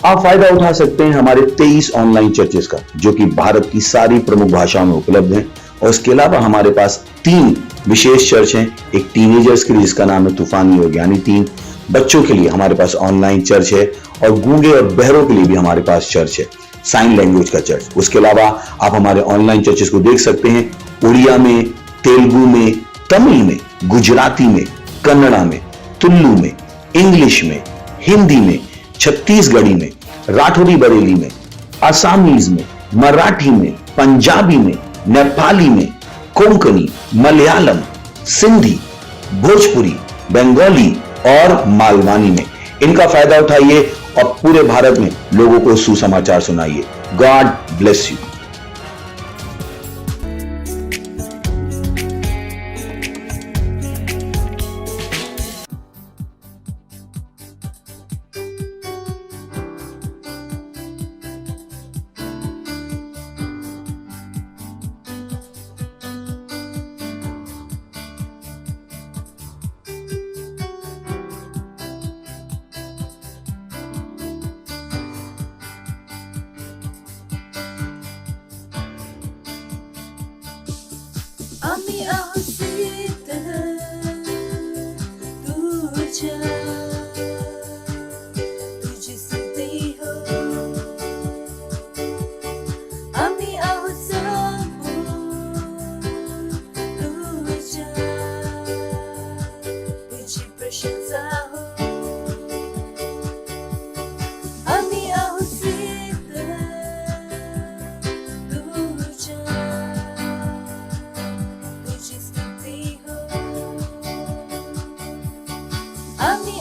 आप फायदा उठा सकते हैं हमारे 23 ऑनलाइन चर्चेस का, जो कि भारत की सारी प्रमुख भाषाओं में उपलब्ध हैं। और इसके अलावा हमारे पास 3 विशेष चर्च हैं। एक टीनेजर्स के लिए जिसका नाम है तूफानी और ज्ञानी 3, बच्चों के लिए हमारे पास ऑनलाइन चर्च है, और गूंगे और बहरों के लिए भी हमारे पास चर्च है, साइन लैंग्वेज का चर्च। उसके अलावा आप हमारे ऑनलाइन चर्चेस को देख सकते हैं उड़िया में, तेलुगु में, तमिल में, गुजराती में, कन्नड़ा में, तुलु में, इंग्लिश में, हिंदी में, छत्तीसगढ़ी में, राठौरी बरेली में, असमीज में, मराठी में, पंजाबी में, नेपाली में, कोंकणी, मलयालम, सिंधी, भोजपुरी, बंगाली और मालवानी में। इनका फायदा उठाइए और पूरे भारत में लोगों को सुसमाचार सुनाइए। God bless you. আমি আহসিত तुझा तुझे सुनते हो আমি আহসাব तुझा तुझी प्रशंसा हो আমি আহসিত तुझा तुझी स्तुति हो আমি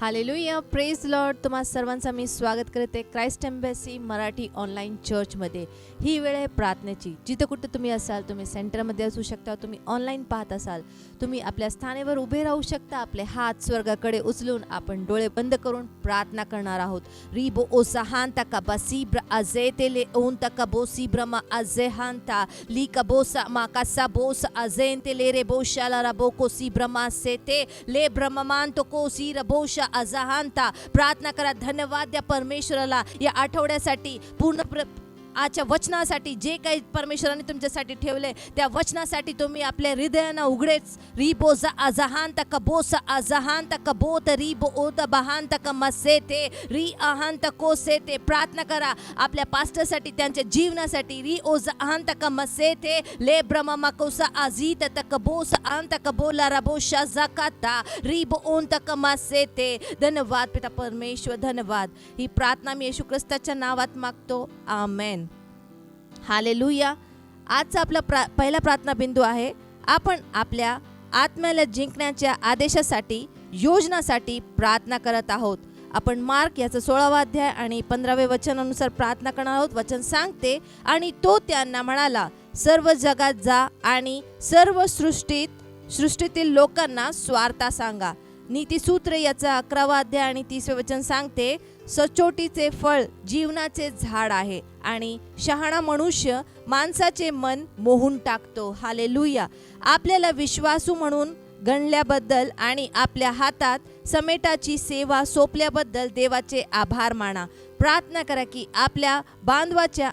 हालेलुया, प्रेज लॉर्ड. तुम्हा सर्वांचं मी स्वागत करते क्राइस्ट एम्बॅसी मराठी ऑनलाईन चर्चमध्ये. ही वेळ आहे प्रार्थनेची. जिथं कुठं तुम्ही असाल, तुम्ही सेंटरमध्ये असू शकता, तुम्ही ऑनलाईन पाहत असाल, तुम्ही आपल्या स्थानावर उभे राहू शकता. आपले हात स्वर्गाकडे उचलून आपण डोळे बंद करून प्रार्थना करणार आहोत. रिबो ओसाहांता काबासीब्र अजेतेले ओंता काबोसीब्रमा अजेहांता ली काबोसा माकासा बोस अजेंतेले रे बोशाला रबो कोसीब्रमा सेते ले ब्रह्मांतो कोसी रबोशा अजहांता. प्रार्थना करा. धन्यवाद द्या परमेश्वराला या आठवड्यासाठी, पूर्ण आजच्या वचनासाठी. जे काही परमेश्वराने तुमच्यासाठी ठेवले त्या वचनासाठी तुम्ही आपल्या हृदयानं उघडेच. रिबोजा अजहांत कबोस अजहांत कबोत रिबो ओत बहांत कमसेते री अहांत कोसेते. प्रार्थना करा आपल्या पास्टरसाठी, त्यांच्या जीवनासाठी. री ओज अहांत कमसेते ले ब्रह्मा कोसा अजीत तकबोस अंत कबोला रबोशा जकाता रिबो ओंत कमसेते. धन्यवाद पिता परमेश्वर, धन्यवाद. ही प्रार्थना मी येशू ख्रिस्ताच्या नावात मागतो. आमेन. हालेलुया. आजचा आपला पहिला प्रार्थना बिंदू आहे. आपण आपल्या आत्म्याला जिंकण्याच्या आदेशासाठी, योजनासाठी प्रार्थना करत आहोत. आपण मार्क याचा 16वा अध्याय आणि 15वे वचनानुसार प्रार्थना करणार आहोत. वचन सांगते, आणि तो त्यांना म्हणाला, सर्व जगात जा आणि सर्व सृष्टीतील लोकांना स्वार्था सांगा. नीतिसूत्र याचा 11वा अध्याय आणि 30वे वचन सांगते, सचोटीचे फळ जीवनाचे झाड आहे आणि शहाणा मनुष्य माणसाचे मन मोहून टाकतो. हालेलुया. आपल्याला विश्वासू म्हणून गणल्याबद्दल आणि आपल्या हातात समेटाची सेवा सोपल्याबद्दल देवाचे आभार माना. प्रार्थना करा की आपल्या बांधवाच्या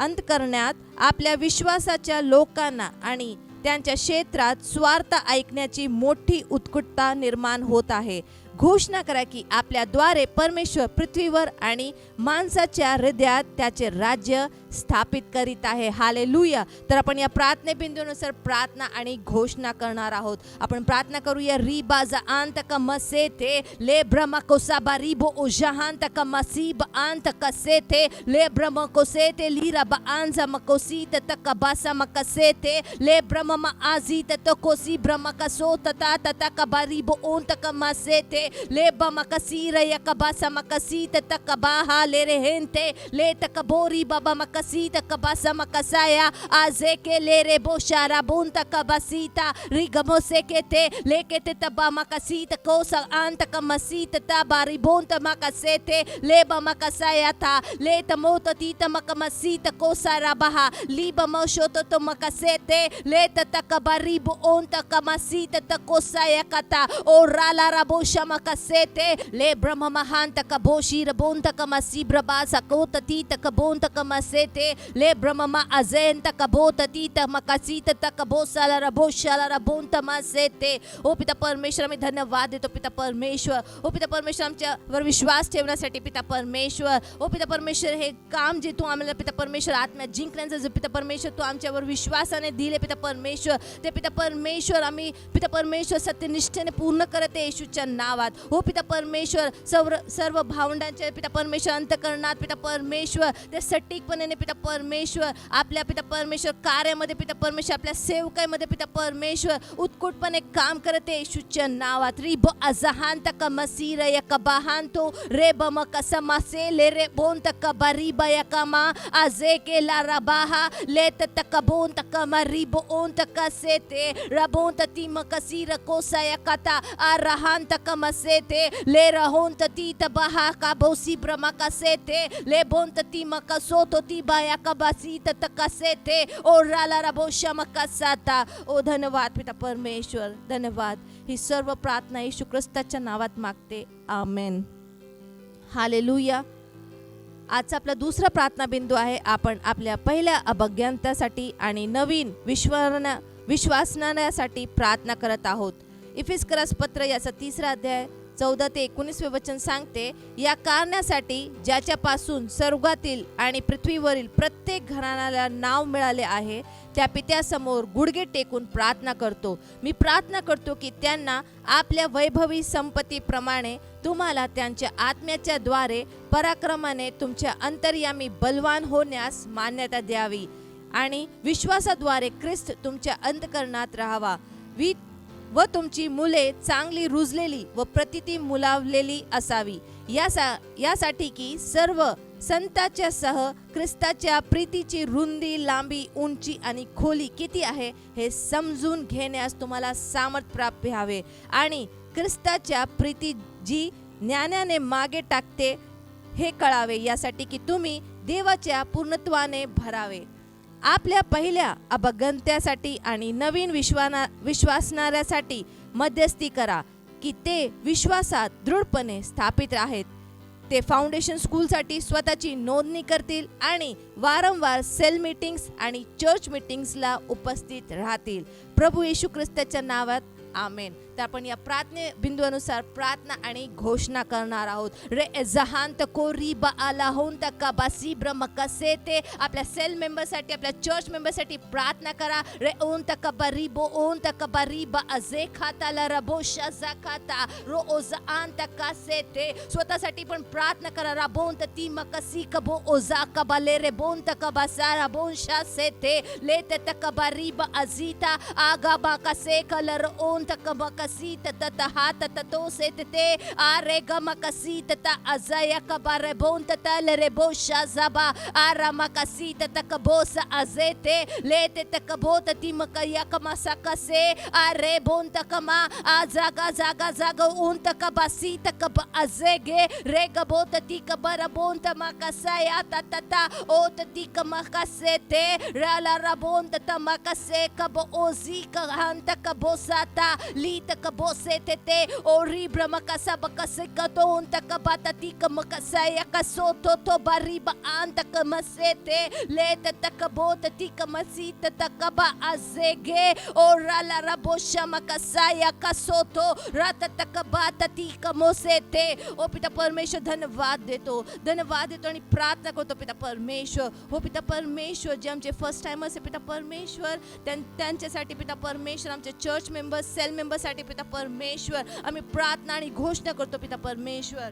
अंतकरणात आपल्या विश्वासाच्या लोकांना आणि त्यांच्या क्षेत्रात स्वार्थ ऐकण्याची मोठी उत्कटता निर्माण होत आहे. घोषणा करा की आपल्याद्वारे परमेश्वर पृथ्वीवर आणि माणसाच्या हृदयात त्याचे राज्य स्थापित करीत आहे. हालेलुया. तर आपण या प्रार्थने बिंदूनुसार प्रार्थना आणि घोषणा करणार आहोत. आपण प्रार्थना करूया. रिबाजा अंत कमसेते ले ब्रह्म कोसाबा रिबो ओजहांत कमसीब अंत कसेते ले ब्रह्म कोसेते लीरा बांजा मकोसीत तकबासा मकसेते ले ब्रह्म आजीत तकोसी ब्रह्म कसो तता तता कबारिबो ओंत कमसेते ले बमकसीर yakabasa makasita takabaha le rehente le takabori baba makasita kabasa makasaya azeke le reboshara bunta kabasita rigamosekete lekete taba makasita kosa anta kamasita tabari bunta makasete leba makasaya ta le tamota tita makamasita kosa rabaha liba moshoto to makasete le tatakabaribo onta kamasita takosaya kata orala rabosha makasete le brahma mahanta kaboshi rabonta kamasibra basa kota tita kabonta kamasete le brahma ma azenta kabota tita makasita takabosa la rabosha la rabonta masete. ओ पिता परमेश्वर, आम्ही धन्यवाद देतो पिता परमेश्वर. ओ पिता परमेश्वर, आमच्यावर विश्वास ठेवण्यासाठी पिता परमेश्वर. ओ पिता परमेश्वर, हे काम जे तू आम्हाला पिता परमेश्वर आत्म्यात जिंकण्याचं जे पिता परमेश्वर तू आमच्यावर विश्वासाने दिले पिता परमेश्वर, ते पिता परमेश्वर आम्ही पिता परमेश्वर सत्यनिष्ठेने पूर्ण करते येशूच्या नावात. हो पिता परमेश्वर, सर्व भावंडांच्या पिता परमेश्वर अंतःकरणात पिता परमेश्वर ते सटीकपणे पिता परमेश्वर आपल्या पिता परमेश्वर कार्यामध्ये पिता परमेश्वर आपल्या सेवकाईमध्ये पिता परमेश्वर उत्कटपणे काम करते येशूच्या नावात. रिब अजहांत कमसीर यकबाहांतो रेबम कसमसे ले रे बोंत कबरीब यकमा अजे के ला रबाहा लेत तकबोंत कमरीब ओंत कसेते रबोंत तिम कसीर कोसा यकता अरहांत कमसेते ले रहोंत तीत बहा काबोसी ब्रह्म कसेते ले बोंत तिम कसोतो तिबा यकबासीत तकसेते और राला रबोशम कसाता. ओ धन्यवाद पिता परमेश्वर, धन्यवाद. ही सर्व प्रार्थना येशू ख्रिस्ताच्या नावात मागते. आमेन. हालेलुया. आजचा आपला दुसरा प्रार्थना बिंदू आहे. आपण आपल्या पहिल्या अभ्यंतासाठी आणि नवीन विश्वासनासाठी प्रार्थना करत आहोत. इफिस्करस पत्र याचा 3रा अध्याय 14 ते 19 वचन सांगते, या कारणासाठी ज्याच्यापासून स्वर्गातील आणि पृथ्वीवरील प्रत्येक घराण्याला नाव मिळाले आहे त्या पित्यासमोर गुडघे टेकून प्रार्थना करतो. मी प्रार्थना करतो की त्यांना आपल्या वैभवी संपत्तीप्रमाणे तुम्हाला त्यांच्या आत्म्याच्या द्वारे पराक्रमाने तुमच्या अंतर्यामी बलवान होण्यास मान्यता द्यावी आणि विश्वासाद्वारे ख्रिस्त तुमच्या अंतःकरणात राहावा. व तुमची मुले चांगली रुजलेली व प्रतिती मुलावलेली असावी, यासाठी की सर्व संतांच्या सह ख्रिस्ताच्या प्रीतीची रुंदी, लांबी, उंची आणि खोली किती आहे हे समजून घेण्यास तुम्हाला सामर्थ्य प्राप्त व्हावे, आणि ख्रिस्ताच्या प्रीती जी ज्ञानाने मागे टाकते हे कळावे, यासाठी की तुम्ही देवाच्या पूर्णत्वाने भरावे. आपल्या पहिल्या अभगंत्यासाठी आणि नवीन विश्वासणाऱ्यासाठी मध्यस्थी करा की ते विश्वासात दृढपणे स्थापित आहेत. ते फाउंडेशन स्कूलसाठी स्वतःची नोंदणी करतील आणि वारंवार सेल मीटिंग्स आणि चर्च मीटिंग्सला उपस्थित राहतील. प्रभू येशू ख्रिस्ताच्या नावात आमेन. तर आपण या प्रार्थने बिंदूनुसार प्रार्थना आणि घोषणा करणार आहोत. रे जहान तकोरी बा आला होऊन तका बासी ब्रह्मकसे ते आपल्या सेल मेंबरसाठी, आपल्या चर्च मेंबरसाठी प्रार्थना करा. रे ओन तका बरी बो ओन तका बरी बा अजे खाता ला रबो शजा खाता रो ओजान तका से ते. स्वतःसाठी पण प्रार्थना करा. राबोन ती मकसी कबो ओजा कबाले रे बोन तका बासा राबोन शा से ते ले ते तका बरी बा अजीता आगा बा कसे कलर ओन तका कसी तता हात ततो से ते आरे गम कसी तता अजया कबारे बोन तता ले बो शाजाबा आरामा कसी तता कबोस अजेते ले ते तकबो तती मकया कमसा कसे आरे बोन तकमा आजागा जागा जागा उन तकबासी तकब अजेगे रे गबो तती कबर बोन तमा कसया तता ओ तती कम कसे ते राला रबोन तता मकसे कब ओजी कहन तकबोसाता ली तकबोसे ते ओरी ब्रह्मकसा बकसे कतोन तकबातती कमकसया कसो तो बरी बान तकमसे ते ले तकबोतती कमसी तकबा अजेगे ओराला रबोशा मकसया कसो तो रत तकबातती कमोसे ते. ओ पिता परमेश्वर धन्यवाद देतो आणि प्रार्थना करतो पिता परमेश्वर. हो पिता परमेश्वर, जे आमचे फर्स्ट टाइमर्स आहे पिता परमेश्वर, त्यांच्यासाठी पिता परमेश्वर, आमचे चर्च मेंबर्स, सेल मेंबर्ससाठी पिता परमेश्वर आम्ही प्रार्थना आणि घोषणा करतो पिता परमेश्वर.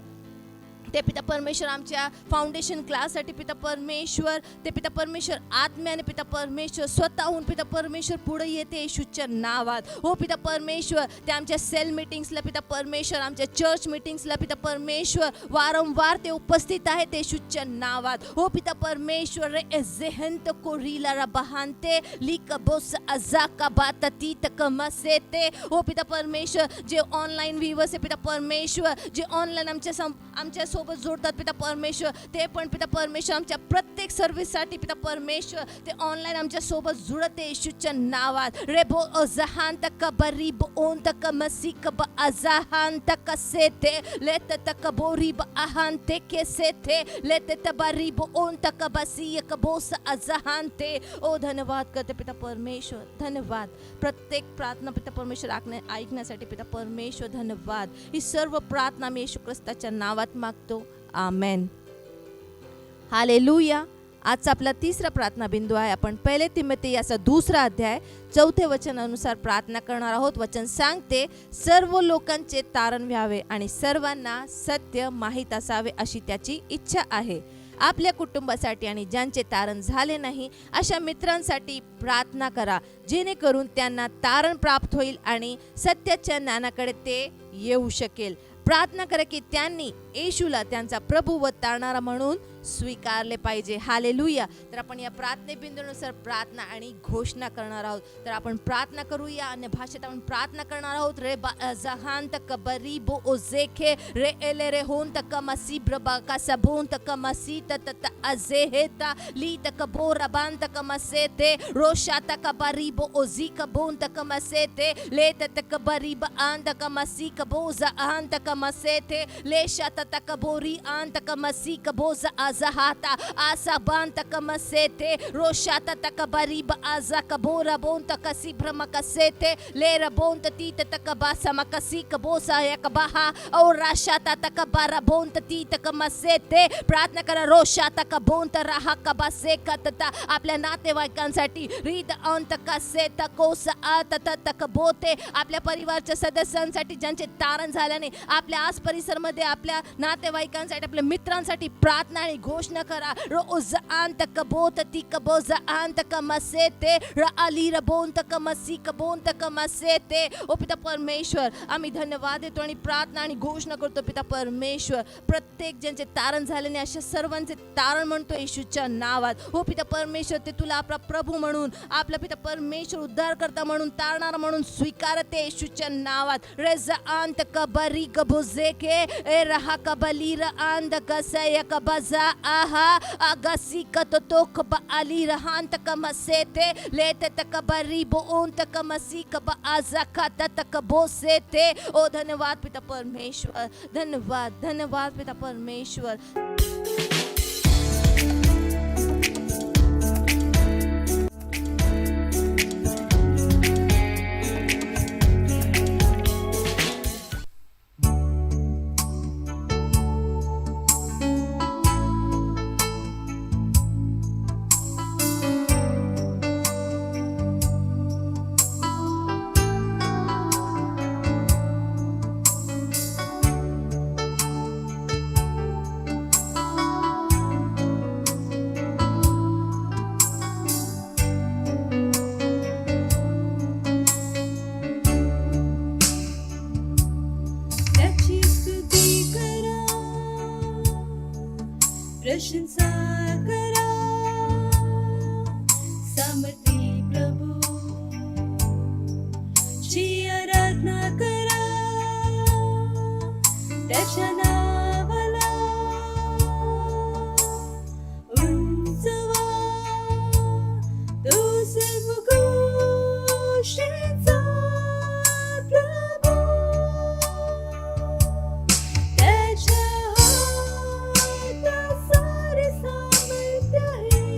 ते पिता परमेश्वर आमच्या फाउंडेशन क्लाससाठी पिता परमेश्वर, ते पिता परमेश्वर आत्म्याने पिता परमेश्वर स्वतःहून पिता परमेश्वर पुढे येते येशूच्या नावात. हो पिता परमेश्वर, ते आमच्या सेल मीटिंग्सला पिता परमेश्वर, आमच्या चर्च मीटिंग्सला पिता परमेश्वर वारंवार ते उपस्थित आहेत येशूच्या नावात. हो पिता परमेश्वर, रे जेहंत कोरीला रबहांते लिकबोस अजाका बातती तकमसेते. हो पिता परमेश्वर, जे ऑनलाईन व्ह्यूअर्स आहे पिता परमेश्वर, जे ऑनलाईन आमच्या सोबत जोडतात पिता परमेश्वर, ते पण पिता परमेश्वर आमच्या प्रत्येक सर्व्हिससाठी पिता परमेश्वर ते ऑनलाईन आमच्या सोबत जुळते येशूच्या नावात. रेबो अजहान तक बरी बोन तक मसिक ब अजहान तक सेते लेत तक बोरी ब अहान ते के सेते लेत तबरी बोन तक बसी एक बोस अजहान ते. ओ धन्यवाद करते पिता परमेश्वर, धन्यवाद. प्रत्येक प्रार्थना पिता परमेश्वर ऐकण्यासाठी पिता परमेश्वर धन्यवाद. ही सर्व प्रार्थना मी येशू ख्रिस्ताच्या नावात मागतो. आमेन. हालेलुया. आजचा आपला तिसरा प्रार्थना बिंदू आहे. आपण पहिले तिमोथी याचा 2 अध्याय 4 वचनानुसार प्रार्थना करणार आहोत. वचन सांगते, सर्व लोकांचे तारण व्हावे आणि सर्वांना सत्य माहीत असावे अशी त्याची इच्छा आहे. आपल्या कुटुंबासाठी आणि ज्यांचे तारण झाले नाही अशा मित्रांसाठी प्रार्थना करा, जेणेकरून त्यांना तारण प्राप्त होईल आणि सत्याच्या ज्ञानाकडे ते येऊ शकेल. प्रार्थना करा की त्यांनी येशूला त्यांचा प्रभू व तारणारा म्हणून स्वीकारले पाहिजे. हालेलुया. तर आपण या प्रार्थने बिंदूनुसार प्रार्थना आणि घोषणा करणार आहोत. तर आपण प्रार्थना करूया. अन्य भाषेत आपण प्रार्थना करणार आहोत. रे जहान तक बरी बो ओजेखे रे एले रे होन तक मसी ब्रबा का सबोन तक मसी तत अजेहेता ली तक बो रबान तक मसेते रोशा तक बरी बो ओजी कबोन तक मसेते ले तक बरी ब आन तक मसी कबो जा आन तक मसेते ले शात तक बोरी आन तक मसी कबो जा azahata asabanta kamasete roshata takabariba azakabora bonta kasibra makasete lera bonta tita takabasa makasi kabosa yakabaha और राशाता takabara bonta tita kamasete प्रार्थना करा. रोशाता kabonta raha kabase katata आपल्या नातेवाईकांसाठी रीत अंत कसेता कोसा आता तकबोते आपल्या परिवारच्या सदस्यांसाठी ज्यांचे तारण झाल्याने आपल्या आस परिसरमध्ये आपल्या नातेवाईकांसाठी आपल्या मित्रांसाठी प्रार्थना आणि घोषणा करा. रोज अंत कबोत ती कबोजा अंत कमसेते राली रबोंत कमसी कबोंत कमसेते. ओ पिता परमेश्वर, आम्ही धन्यवाद देतो आणि प्रार्थना आणि घोषणा करतो पिता परमेश्वर, प्रत्येक ज्यांचे तारण झाले नाही अशा सर्वांचे तारण म्हणतो येशूच्या नावात. हो पिता परमेश्वर, ते तुला आपला प्रभू म्हणून, आपला पिता परमेश्वर उद्धारकर्ता म्हणून, तारणारा म्हणून स्वीकारते येशूच्या नावात. रेजा अंत कबरी कबोजेके ए रहा कबलीर अंत कसय कबजा आहा अगसी कतो कब अली रहांत कमसेते लेते तकबरी बोन तकमसी कब आजा खाता तकबोसेते. ओ धन्यवाद पिता परमेश्वर, धन्यवाद धन्यवाद पिता परमेश्वर. त्याची स्तुती करा, प्रशंसा करा, समर्थी प्रभू ची आराधना करा. त्याच्या नावाला उंचवा, तो सर्व गोष्टींचा प्रभू. त्याच्या हातात सारे सामर्थ्य आहे,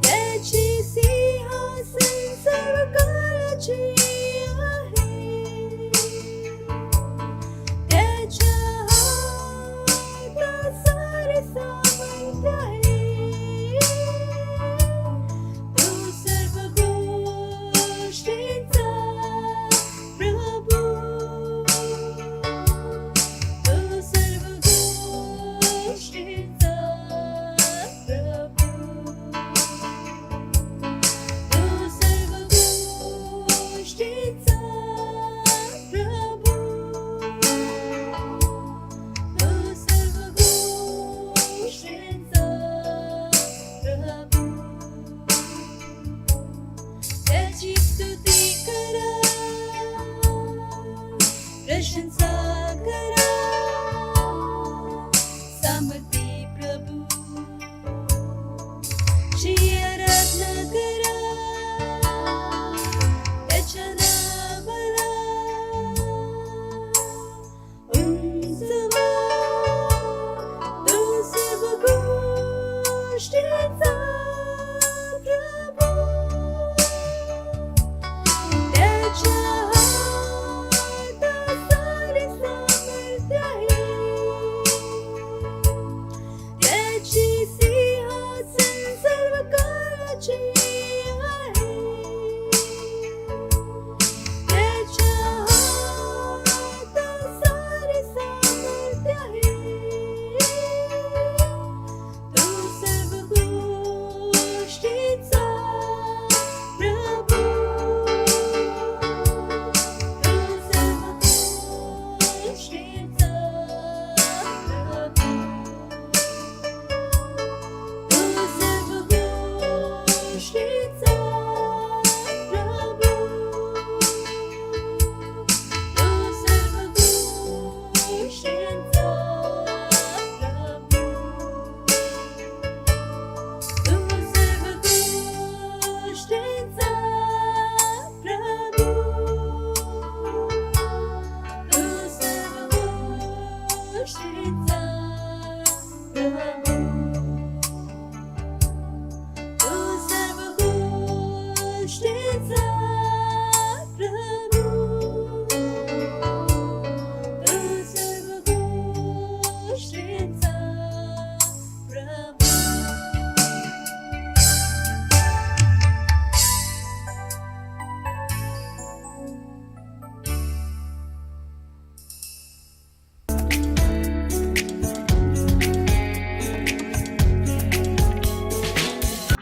त्याची सिंहासन सर्व काळाची आहे. त्याच्या हातात सारे सामर्थ्य आहे, तो सर्व गोष्टींचा प्रभू. तो सर्व गोष्टींचा प्रभू. तो सर्व गोष्टींचा प्रभू. तो सर्व गोष्टींचा प्रभू. त्याची स्तुती करा, प्रशंसा करा, समर्थी प्रभू ची आराधना करा. त्याच्या नावाला उंचवा, तो सर्व गोष्टींचा प्रभू. त्याच्या हातात सारे सामर्थ्य आहे, त्याची सिंहासन सर्व काळाची आहे. त्याच्या हातात सारे सामर्थ्य आहे, तो सर्व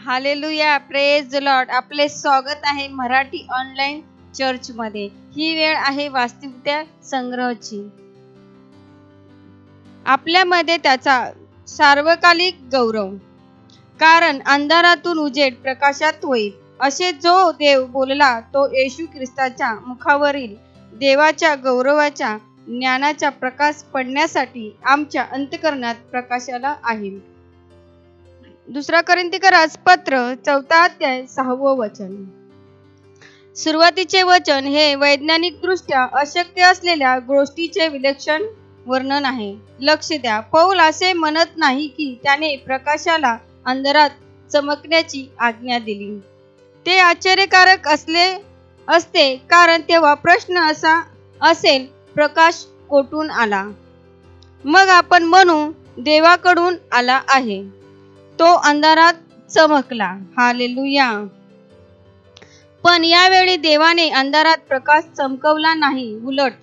हालेलुया, प्रेज द लॉर्ड. आपले स्वागत आहे मराठी ऑनलाईन चर्चमध्ये. ही वेळ आहे वास्तविकता संग्रहाची. आपल्यामध्ये त्याचा सार्वकालिक गौरव. कारण अंधारातून उजेड प्रकाशात होईल, असे जो देव बोलला तो येशू ख्रिस्ताच्या मुखावरील देवाच्या गौरवाच्या ज्ञानाचा प्रकाश पडण्यासाठी आमच्या अंतःकरणात प्रकाशाला आहे. 2 कोरिन्थीकरास पत्र 4 अध्याय 6 वचन. सुरुवातीचे वचन हे वैज्ञानिक दृष्ट्या अशक्य असलेल्या गोष्टीचे विलक्षण वर्णन आहे. लक्ष द्या, पौल असे म्हणत नाही की त्याने प्रकाशाला अंधारात चमकण्याची आज्ञा दिली. ते आश्चर्यकारक असते, कारण तेव्हा प्रश्न असा असेल, प्रकाश कोठून आला? मग आपण म्हणू देवाकडून आला आहे. तो अंधारात चमकला. हालेलुया. पण यावेळी देवाने अंधारात प्रकाश चमकवला नाही, उलट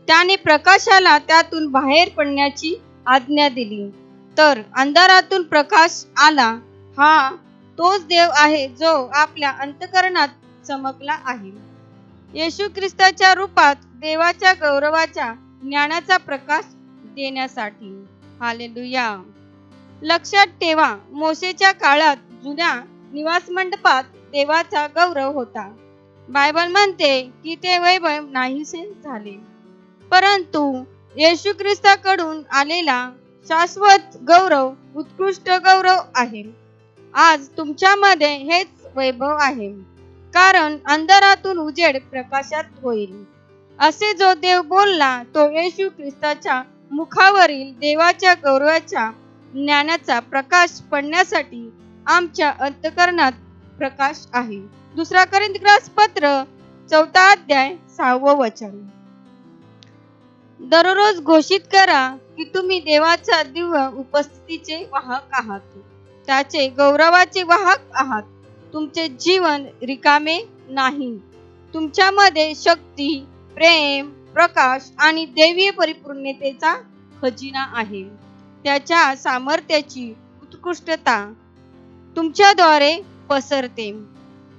त्याने प्रकाशाला त्यातून बाहेर पडण्याची आज्ञा दिली. तर अंधारातून प्रकाश आला. हा तोच देव आहे जो आपल्या अंतःकरणात चमकला आहे. येशू ख्रिस्ताच्या रूपात देवाच्या गौरवाच्या ज्ञानाचा प्रकाश देण्यासाठी. हालेलुया. लक्षात ठेवा, मोशेच्या काळात जुन्या निवास मंडपात देवाचा गौरव होता. बायबल म्हणते की ते वैभव नाहीसे झाले, परंतु येशू ख्रिस्ताकडून आलेला शाश्वत गौरव उत्कृष्ट गौरव आहे. आज तुमच्यामध्ये हेच वैभव आहे, कारण अंधारातून उजेड प्रकाशात होईल, असे जो देव बोलला तो येशू ख्रिस्ताच्या मुखावरील देवाच्या गौरवाच्या ज्ञानाचा प्रकाश पडण्यासाठी आमच्या अंतःकरणात प्रकाश आहे. 2 कोरिन्थीकरास पत्र 4 अध्याय 6 वचन. दररोज घोषित करा की तुम्ही देवाच्या दिव्य उपस्थितीचे वाहक आहात, त्याचे गौरवाचे वाहक आहात. तुमचे जीवन रिकामे नाही. तुमच्यामध्ये शक्ती, प्रेम, प्रकाश आणि दैवीय परिपूर्णतेचा खजिना आहे. त्याच्या सामर्थ्याची उत्कृष्टता तुमच्याद्वारे पसरते.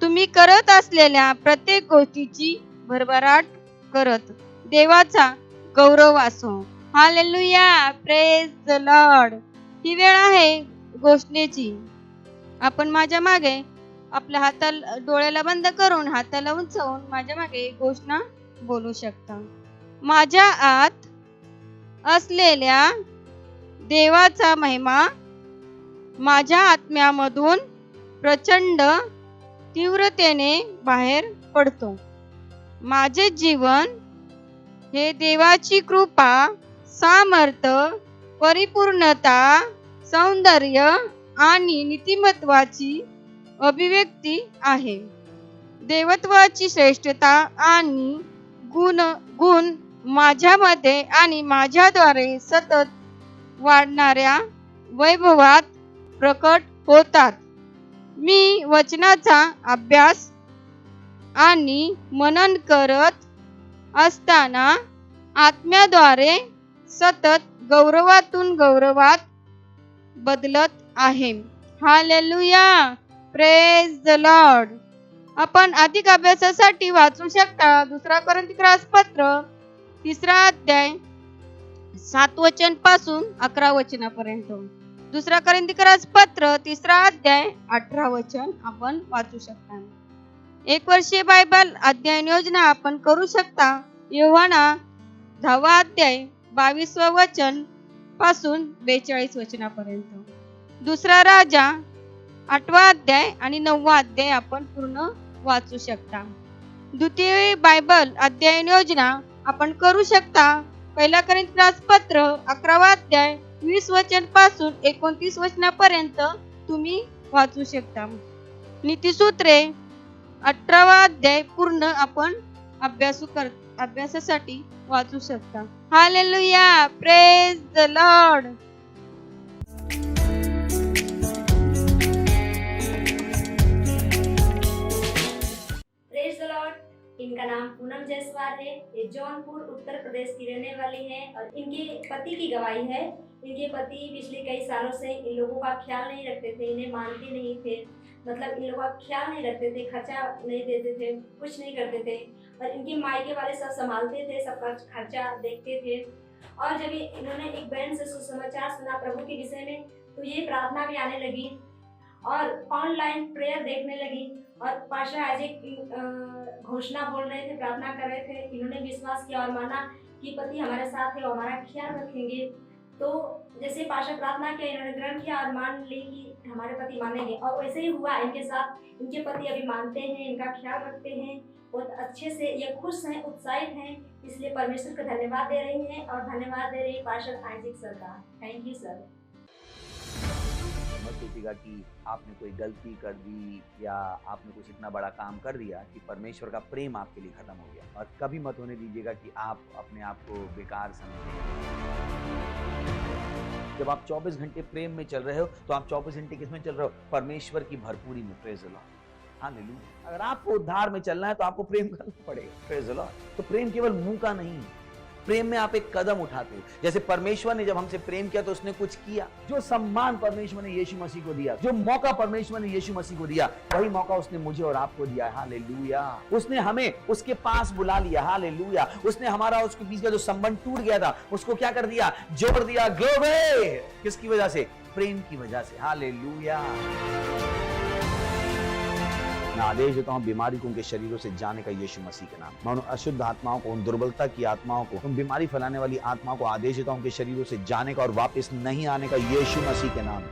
तुम्ही करत असलेल्या प्रत्येक गोष्टीची भरभराट करत देवाचा गौरव असो. Hallelujah, praise the Lord. ही वेळ आहे घोषणेची. आपण माझ्या मागे आपल्या हाताला डोळ्याला बंद करून हाताला उंचावून माझ्या मागे घोषणा बोलू शकता. माझ्या आत असलेल्या देवाचा महिमा माझ्या आत्म्यामधून प्रचंड तीव्रतेने बाहेर पडतो. माझे जीवन हे देवाची कृपा, सामर्थ्य, परिपूर्णता, सौंदर्य आणि नीतिमत्वाची अभिव्यक्ती आहे. देवत्वाची श्रेष्ठता आणि गुण माझ्यामध्ये आणि माझ्याद्वारे सतत वाढणाऱ्या वैभवात प्रकट होतात. मी वचनाचा अभ्यास आणि मनन करत असताना आत्म्याद्वारे सतत गौरवातून गौरवात बदलत आहे. Hallelujah, praise the Lord. आपण अधिक अभ्यासासाठी वाचू शकता 2 कोरिन्थीकरास पत्र 3 अध्याय 7 वचन पासून 11 वचनापर्यंत. 2 कोरिन्थीकरास पत्र 3 अध्याय 18 वचन आपण वाचू शकता. 1 वर्षीय बायबल अध्ययन योजना आपण करू शकता. योहाना 10 अध्याय 22 वचन पासून 42 वचनापर्यंत. 2 राजा 8 अध्याय आणि 9 अध्याय आपण पूर्ण वाचू शकता. द्वितीय बायबल अध्ययन योजना आपण करू शकता. 1 कोरिन्थीकरास पत्र 11 अध्याय 20 वचन पासून 29 वचनापर्यंत तुम्ही वाचू शकता. नीतिसूत्रे 18 अध्याय पूर्ण आपण अभ्यासासाठी वाचू शकता. Hallelujah, praise the Lord. Praise the Lord. इनका नाम पूनम जायसवाल कुमार है। ये जौनपुर उत्तर प्रदेश की रहने वाली हैं और इनके पति की गवाही है। इनके पति पिछले कई सालों से इन लोगों का ख्याल नहीं रखते थे, इन्हें मानते नहीं थे, मतलब इन लोगों का ख्याल नहीं रखते थे, खर्चा नहीं देते थे, कुछ नहीं करते थे और इनके मायके वाले सब संभालते थे, सबका खर्चा देखते थे। और जब इन्होंने एक बहन से सुसमाचार सुना प्रभु के विषय में, तो ये प्रार्थना भी आने लगी और ऑनलाइन प्रेयर देखने लगी और पास्टर आइजैक घोषणा बोल रहे थे, प्रार्थना कर रहे थे। इन्होंने विश्वास किया और माना कि पति हमारे साथ है, वो हमारा ख्याल रखेंगे। तो जैसे पास्टर प्रार्थना किया, इन्होंने ग्रहण किया और मान ली कि हमारे पति मानेंगे और वैसे ही हुआ इनके साथ। इनके पति अभी मानते हैं, इनका ख्याल रखते हैं, बहुत अच्छे से ये खुश हैं, उत्साहित हैं। इसलिए परमेश्वर को धन्यवाद दे रही हैं और धन्यवाद दे रही है पास्टर आइजैक सर का। Thank you sir. मत सोचिएगा कि आपने कोई गलती कर दी या आपने कुछ इतना बड़ा काम कर दिया कि परमेश्वर का प्रेम आपके लिए खत्म हो गया। और कभी मत होने दीजिएगा कि आप अपने आप को बेकार समझें। जब आप 24 घंटे प्रेम में चल रहे हो तो आप 24 घंटे किसमें चल रहे हो? परमेश्वर की भरपूरी में। Praise the Lord, hallelujah. अगर आपको उद्धार में चलना है तो आपको प्रेम करना पड़ेगा। Praise the Lord. तो प्रेम केवल मुंह का नहीं है, प्रेम में आप एक कदम उठाते हो। जैसे परमेश्वर ने जब हमसे प्रेम किया तो उसने कुछ किया। जो सम्मान परमेश्वर ने यीशु मसीह को दिया, जो मौका परमेश्वर ने यीशु मसीह को दिया, वही मौका उसने मुझे और आपको दिया। हालेलुया। उसने हमें उसके पास बुला लिया। हालेलुया। उसने हमारा उसके बीच का जो संबंध टूट गया था उसको क्या कर दिया? जोड़ दिया। ग्लोरी। किसकी वजह से? प्रेम की वजह से। हालेलुया। मैं आदेश देता हूं बीमारी को उनके शरीरों से जाने का यीशु मसीह के नाम। मैं उन अशुद्ध आत्माओं को, उन दुर्बलता की आत्माओं को, उन बीमारी फैलाने वाली आत्माओं को आदेश देता हूं उनके शरीरों से जाने का और वापस नहीं आने का यीशु मसीह के नाम।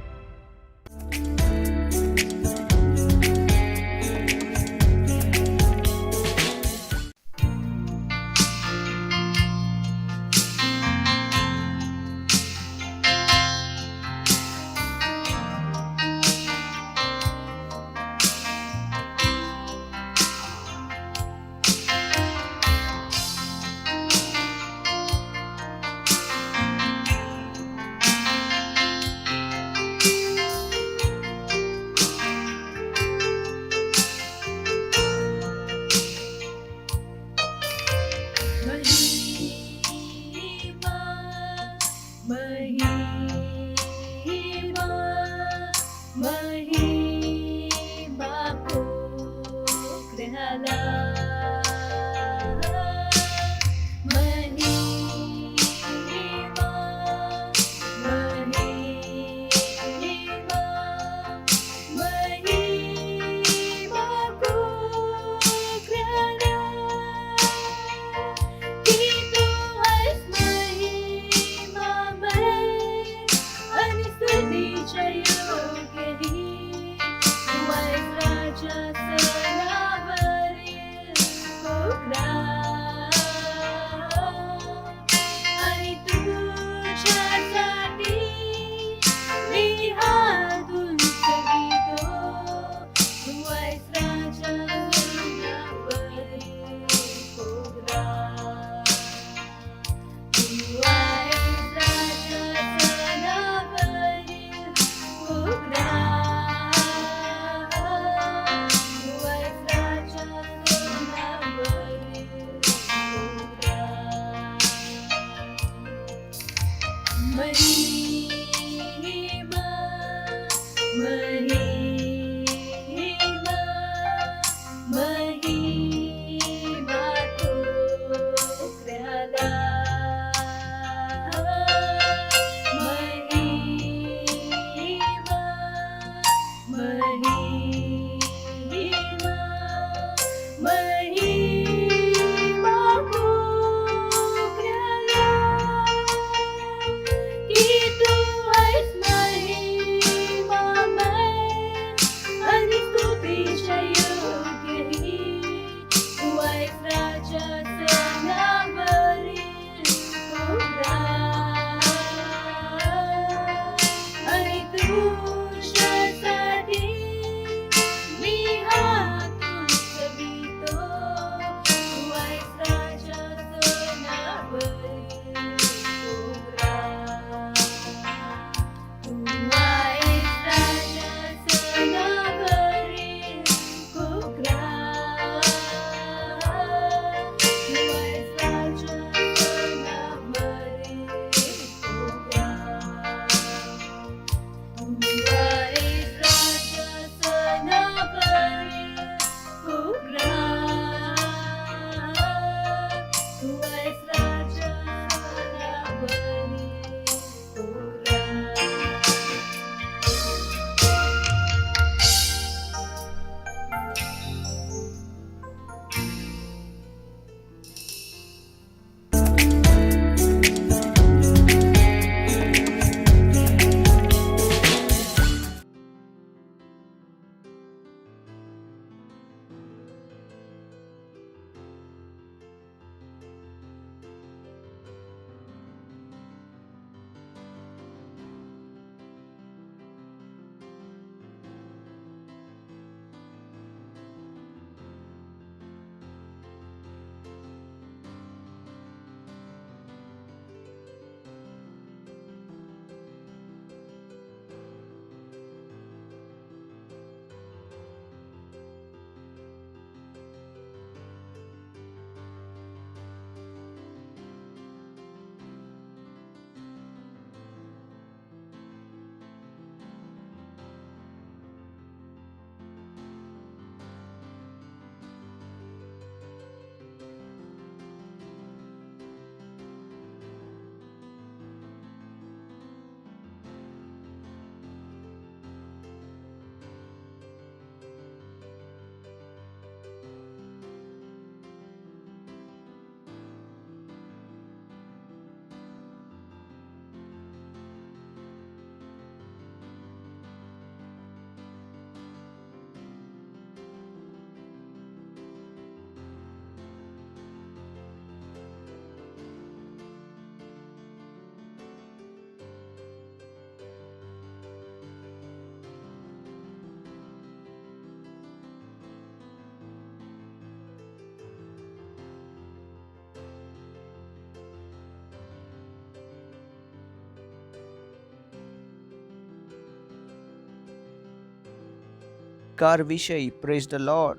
अधिकारविषयी प्रेज द लॉर्ड.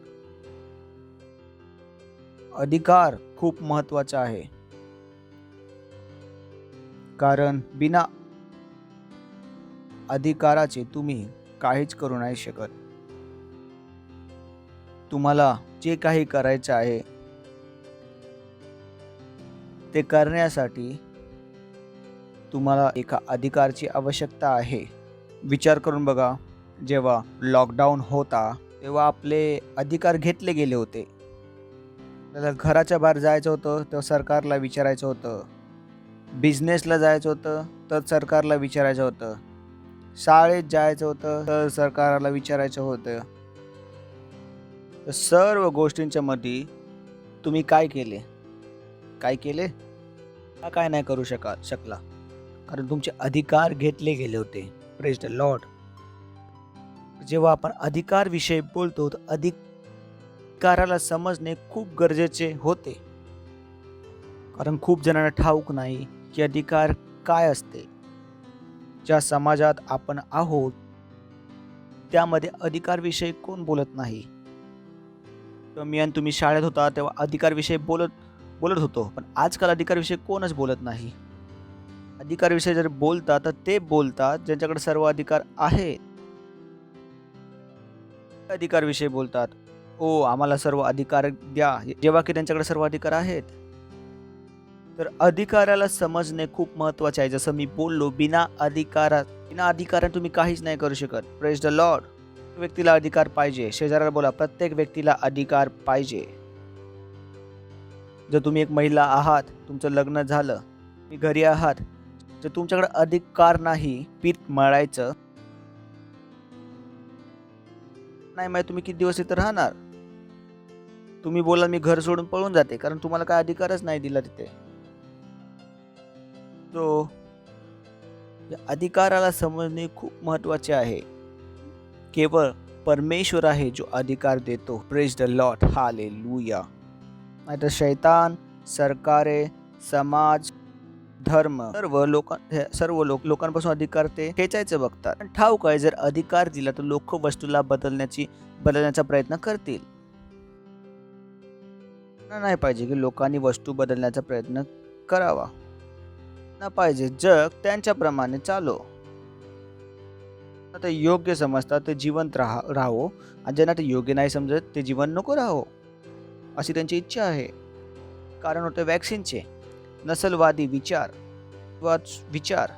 अधिकार खूप महत्वाचा आहे, कारण बिना अधिकाराचे तुम्ही काहीच करू नाही शकत. तुम्हाला जे काही करायचे आहे ते करण्यासाठी तुम्हाला एका अधिकारची आवश्यकता आहे. विचार करून बघा, जेव्हा लॉकडाऊन होता तेव्हा आपले अधिकार घेतले गेले होते. आपल्याला घराच्या बाहेर जायचं होतं तर सरकारला विचारायचं होतं, बिझनेसला जायचं होतं तर सरकारला विचारायचं होतं, शाळेत जायचं होतं तर सरकारला विचारायचं होतं. तर सर्व गोष्टींच्या मध्ये तुम्ही काय केले? काय नाही करू शकला, कारण तुमचे अधिकार घेतले गेले होते. Praise the Lord. जेव्हा आपण अधिकार विषयी बोलतो तर अधिकाराला समजणे खूप गरजेचे होते, कारण खूप जणांना ठाऊक नाही की अधिकार काय असते. ज्या समाजात आपण आहोत त्यामध्ये अधिकार विषयी कोण बोलत नाही. मी आणि तुम्ही शाळेत होता तेव्हा अधिकार विषयी बोलत होतो, पण आजकाल अधिकार विषयी कोणच बोलत नाही. अधिकार विषयी जर बोलतात तर ते बोलतात ज्यांच्याकडे सर्व अधिकार आहेत. अधिकार विषयी बोलतात, ओ आम्हाला सर्व अधिकार द्या, जेव्हा की त्यांच्याकडे सर्व अधिकार आहेत. तर अधिकाराला समजणे खूप महत्वाचे आहे. जसं मी बोललो, बिना अधिकारात तुम्ही काहीच नाही करू शकत. Praise the Lord. व्यक्तीला अधिकार पाहिजे. शेजाऱ्याला बोला, प्रत्येक व्यक्तीला अधिकार पाहिजे. जर तुम्ही एक महिला आहात, तुमचं लग्न झालं, तुम्ही घरी आहात, जर तुमच्याकडे अधिकार नाही पीठ मळायचं नाही, माहिती तुम्ही किती दिवस इथं राहणार. तुम्ही बोला मी घर सोडून पळून जाते, कारण तुम्हाला काय अधिकारच नाही दिला तिथे. तो या अधिकाराला समजणे खूप महत्वाचे आहे. केवळ परमेश्वर आहे जो अधिकार देतो. Praise the Lord. हालेलुया. नाहीतर शैतान, सरकारे, समाज, धर्म सर्व लोकांपासून अधिकार ते खेचायचे बघतात. पण ठाऊक आहे, जर अधिकार दिला तर लोक वस्तूला बदलण्याचा प्रयत्न करतील. नाही पाहिजे की लोकांनी वस्तू बदलण्याचा प्रयत्न करावा. ना पाहिजे जग त्यांच्याप्रमाणे चालो. ते योग्य समजतात ते जिवंत राहो, आणि ज्यांना ते योग्य नाही समजत ते जीवन नको राहो, अशी त्यांची इच्छा आहे. कारण होते वॅक्सिनचे. नसलवादी विचार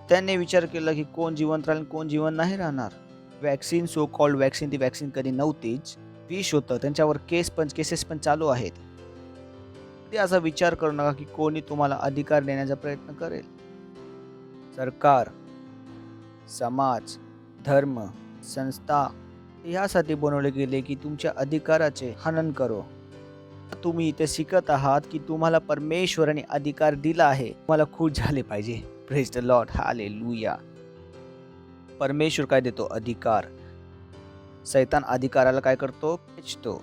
त्यांनी विचार केला की कोण जिवंत राहील कोण जीवन नाही राहणार. वॅक्सिन, सो कॉल्ड वॅक्सिन, ती वॅक्सिन कधी नव्हतीच, विष होतं. त्यांच्यावर केसेस पण चालू आहेत. ते असा विचार करू नका की कोणी तुम्हाला अधिकार देण्याचा प्रयत्न करेल. सरकार, समाज, धर्म, संस्था यासाठी बनवले गेले की तुमच्या अधिकाराचे हनन करो. तुम्ही इथे शिकत आहात की तुम्हाला परमेश्वराने अधिकार दिला आहे, तुम्हाला खुश झाले पाहिजे. Praise the Lord. हालेलुया. परमेश्वर काय देतो? अधिकार. सैतान अधिकाराला काय करतो? खेचतो.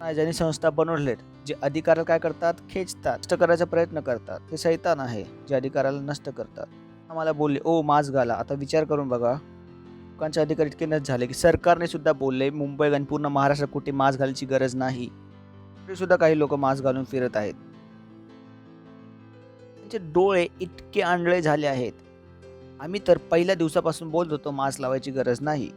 ज्यांनी संस्था बनवलेत, जे अधिकाराला काय करतात? खेचतात, नष्ट करायचा प्रयत्न करतात. ते सैतान आहे जे अधिकाराला नष्ट करतात. आम्हाला बोलले ओ मास्क घाला. आता विचार करून बघा, लोकांचे अधिकार इतके नष्ट झाले की सरकारने सुद्धा बोलले मुंबई आणि पूर्ण महाराष्ट्र कुठे मास्क घालायची गरज नाही, तरी सुद्धा काही लोक मास्क घालून फिरत आहेत. त्यांचे डोळे इतके आंधळे झाले आहेत. आम्ही तर पहिल्या दिवसापासून बोलत होतो मास्क लावायची गरज नाही.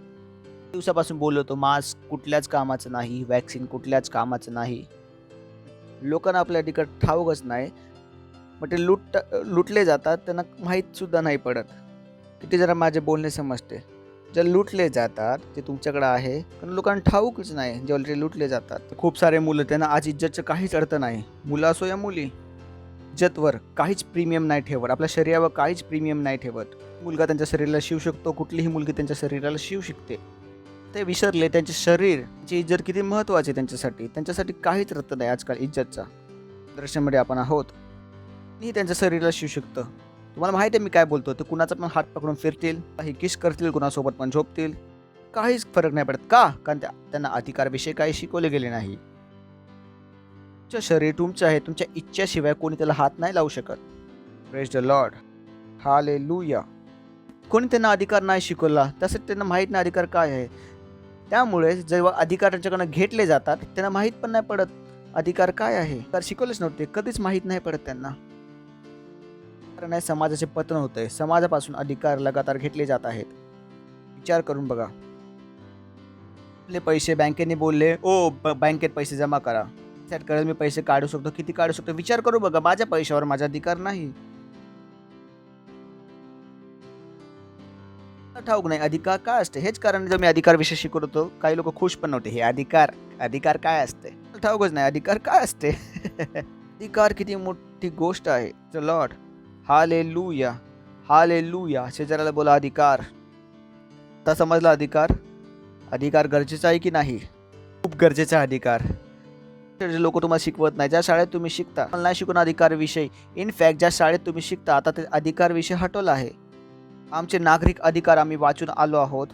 दिवसापासून बोलत होतो मास्क कुठल्याच कामाचं नाही, वॅक्सिन कुठल्याच कामाचं नाही. लोकांना आपल्या अधिकार ठाऊकच नाही, मग ते लुटले जातात, त्यांना माहीत सुद्धा नाही पडत. किती जरा माझे बोलणे समजते. जे लुटले जातात ते तुमच्याकडे आहे, पण लोकांना ठाऊकच नाही. जेव्हा ते लुटले जातात, खूप सारे मुलं, त्यांना आज इज्जतचं काहीच अर्थ नाही. मुलं असो या मुली, इज्जतवर काहीच प्रीमियम नाही ठेवत, आपल्या शरीरावर काहीच प्रीमियम नाही ठेवत. मुलगा त्यांच्या शरीराला शिवू शकतो, कुठलीही मुलगी त्यांच्या शरीराला शिवू शकते. ते विसरले त्यांचे शरीरची इज्जत किती महत्त्वाची त्यांच्यासाठी काहीच अर्थ नाही आजकाल इज्जतचा. दर्शनामध्ये आपण आहोत, मी त्यांच्या शरीराला शिवू शकतं. तुम्हाला माहिती आहे मी काय बोलतो? ते कुणाचा पण हात पकडून फिरतील, काही किस करतील, कुणासोबत पण झोपतील, काहीच फरक नाही पडत. का? कारण त्यांना अधिकारविषयी काही शिकवले गेले नाही. तुमचं शरीर तुमचं आहे, तुमच्या इच्छाशिवाय कोणी त्याला हात नाही लावू शकत. Praise the Lord. हालेलुया. कोणी त्यांना अधिकार नाही शिकवला, त्यासाठी त्यांना माहीत नाही अधिकार काय आहे. त्यामुळे जेव्हा अधिकार त्यांच्याकडनं घेतले जातात त्यांना माहीत पण नाही पडत अधिकार काय आहे. तर शिकवलेच नव्हते, कधीच माहीत नाही पडत त्यांना. कारण समाजाचे पतन होतंय, समाजापासून अधिकार लगातार घेतले जात आहेत. विचार करून बघा, आपले पैसे बँकेने बोलले ओ बँकेत पैसे जमा करा, सेट करेल मी पैसे काढू शकतो, किती काढू शकतो. विचार करू बघा, माझ्या पैशावर माझा अधिकार नाही. ठाऊक नाही अधिकार काय असते. हेच कारण जर मी अधिकार विषय शिकवत होतो, काही लोक खुश पण नव्हते. हे अधिकार काय असते ठाऊकच नाही. अधिकार काय असते अधिकार किती मोठी गोष्ट आहे. Lord hallelujah hallelujah. शेजाऱ्याला बोला अधिकार. आता समजला अधिकार गरजेचा आहे की नाही. खूप गरजेचा अधिकार. लोक तुम्हाला शिकवत नाही. ज्या शाळेत तुम्ही शिकता मला नाही शिकून अधिकार विषय. इनफॅक्ट ज्या शाळेत तुम्ही शिकता आता ते अधिकार विषय हटवला आहे. आमचे नागरिक अधिकार आम्ही वाचून आलो आहोत.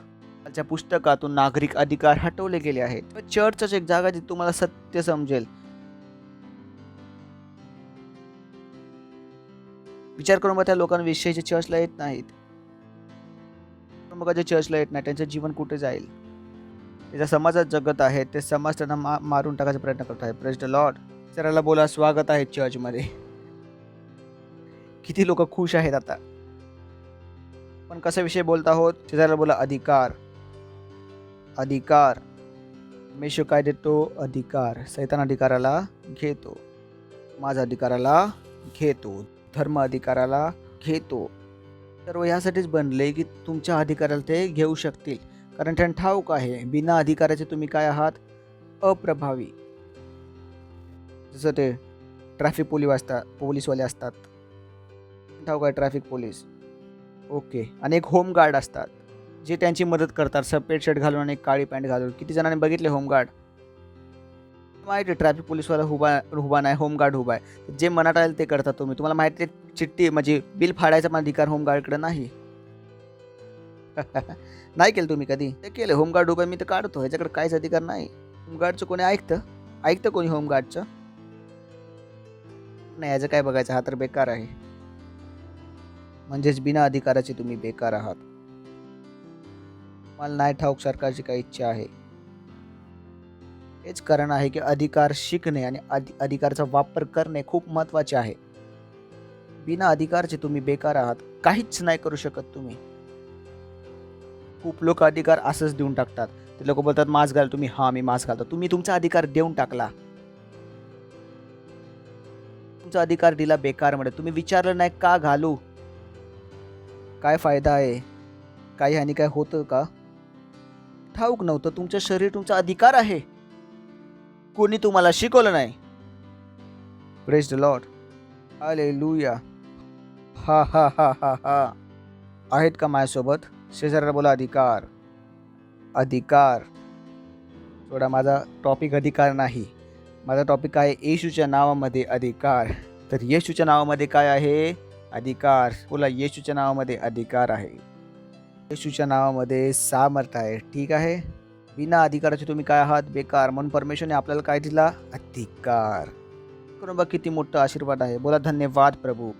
त्या पुस्तकातून नागरिक अधिकार हटवले गेले आहेत. चर्चच एक जागा जिथे तुम्हाला सत्य समजेल. विचार करून बघा, त्या लोकांविषयी जे चर्चला येत नाहीत, बघा जे चर्चला येत नाही त्यांचं जीवन कुठे जाईल. त्याच्या समाजात जगत आहे, ते समाज त्यांना मारून टाकायचा प्रयत्न करत आहे. Praise the Lord. सराला बोला स्वागत आहे चर्चमध्ये. किती लोक खुश आहेत आता. पण कशाविषयी बोलत आहोत. शेजाऱ्याला बोला अधिकार. मेशो काय देतो अधिकार. सैतान अधिकाराला घेतो, माझा अधिकाराला घेतो, धर्म अधिकाराला घेतो. सर्व यासाठीच बनले की तुमच्या अधिकाराला ते घेऊ शकतील. कारण त्यांना ठाऊक आहे बिना अधिकाराचे तुम्ही काय आहात, अप्रभावी. जसं ते ट्रॅफिक पोलीसवाले असतात. ठाऊक आहे ट्रॅफिक पोलीस. ओके. आणि एक होमगार्ड असतात जे त्यांची मदत करतात, सफेद शर्ट घालून आणि काळी पॅन्ट घालून. किती जणांनी बघितले होमगार्ड. माहिती आहे ट्रॅफिक पोलीसवाला उभा नाही, होमगार्ड उभा आहे. जे मनात आलं ते करतात तुम्ही. तुम्हाला माहिती आहे चिठ्ठी म्हणजे बिल फाडायचा पण अधिकार होमगार्डकडे नाही. नाही केलं तुम्ही कधी. ते केलं होमगार्ड उभा मी तर काढतो, ह्याच्याकडे काहीच अधिकार नाही. होमगार्डचं कोणी ऐकतं कोणी होमगार्डचं नाही. याचं काय बघायचं, हा तर बेकार आहे. म्हणजेच बिना अधिकाराचे तुम्ही बेकार आहात. मला नाही ठाऊक सरकारची काही इच्छा आहे. हेच कारण आहे की अधिकार शिकणे आणि अधिकारचा वापर करणे खूप महत्त्वाचे आहे. बिना अधिकारचे तुम्ही बेकार आहात, काहीच नाही करू शकत तुम्ही. खूप लोक अधिकार असंच देऊन टाकतात. ते लोक बोलतात मास्क घाल तुम्ही. हा मी मास्क घालतो. तुम्ही तुमचा अधिकार देऊन टाकला. तुमचा अधिकार दिला बेकारमध्ये. तुम्ही विचारलं नाही का घालू, काय फायदा आहे, काही हानी काय होतं का. ठाऊक नव्हतं. तुमचं शरीर तुमचा अधिकार आहे. कोणी तुम्हाला शिकवलं नाही. Praise the Lord. हालेलुया. हा हा हा हा हा. आहेत का माझ्यासोबत. शेजाऱ्याला बोला अधिकार. थोडा माझा टॉपिक अधिकार नाही. माझा टॉपिक आहे येशूच्या नावामध्ये अधिकार. तर येशूच्या नावामध्ये काय आहे, अधिकार. बोला येशूच्या नावामध्ये अधिकार आहे. येशूच्या नावामध्ये सामर्थ्य आहे. ठीक आहे. बिना अधिकाराचे तुम्ही काय आहात, बेकार. म्हणून परमेश्वरने आपल्याला काय दिला, अधिकार. करून बघ किती मोठा आशीर्वाद आहे. बोला धन्यवाद प्रभू.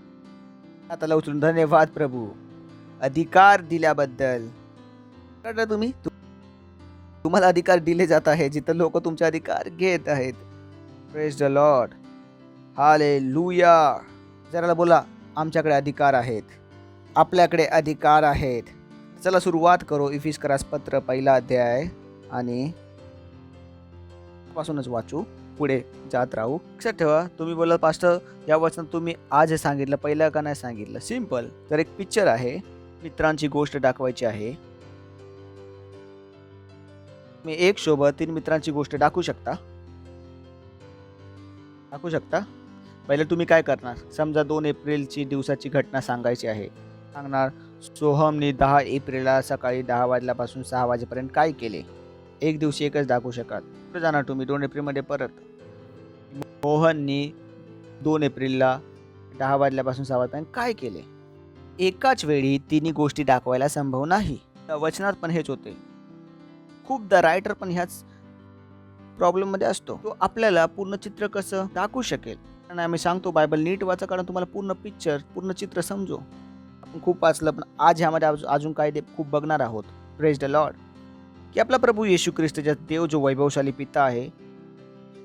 हाताला उचलून धन्यवाद प्रभू अधिकार दिल्याबद्दल. तुम्हाला अधिकार दिले जात आहे जिथं लोक तुमचे अधिकार घेत आहेत. Praise the Lord. हालेलुया. जरा बोला आमच्याकडे अधिकार आहेत, आपल्याकडे अधिकार आहेत. चला सुरुवात करू. इफिसकरास पत्र 1 अध्याय आणि पासूनच वाचू, पुढे जात राहू. लक्षात ठेवा, तुम्ही बोला पास्टर या वचनात तुम्ही आज हे सांगितलं, पहिलं का नाही सांगितलं. सिंपल. तर एक पिक्चर आहे, मित्रांची गोष्ट दाखवायची आहे. मी एक सोबत 3 मित्रांची गोष्ट दाखवू शकता. पहिले तुम्ही काय करणार, समजा 2 एप्रिलची दिवसाची घटना सांगायची आहे. सांगणार सोहमने 10 एप्रिलला सकाळी 10 वाजल्यापासून 6 वाजेपर्यंत काय केले. एक दिवशी एकच दाखवू शकाल. पुढे जाणार तुम्ही 2 एप्रिलमध्ये परत. मोहननी 2 एप्रिलला 10 वाजल्यापासून 6 वाजेपर्यंत काय केले. एकाच वेळी 3 गोष्टी दाखवायला संभव नाही. वचनात पण हेच होते. खूपदा रायटर पण ह्याच प्रॉब्लेममध्ये असतो. तो आपल्याला पूर्ण चित्र कसं दाखवू शकेल. आणि आम्ही सांगतो बायबल नीट वाचा, कारण तुम्हाला पूर्ण पिक्चर, पूर्ण चित्र समजो. आपण खूप वाचलं पण आज ह्यामध्ये अजून काय ते खूप बघणार आहोत. Praise the Lord. की आपला प्रभू येशू ख्रिस्ताचा देव जो वैभवशाली पिता आहे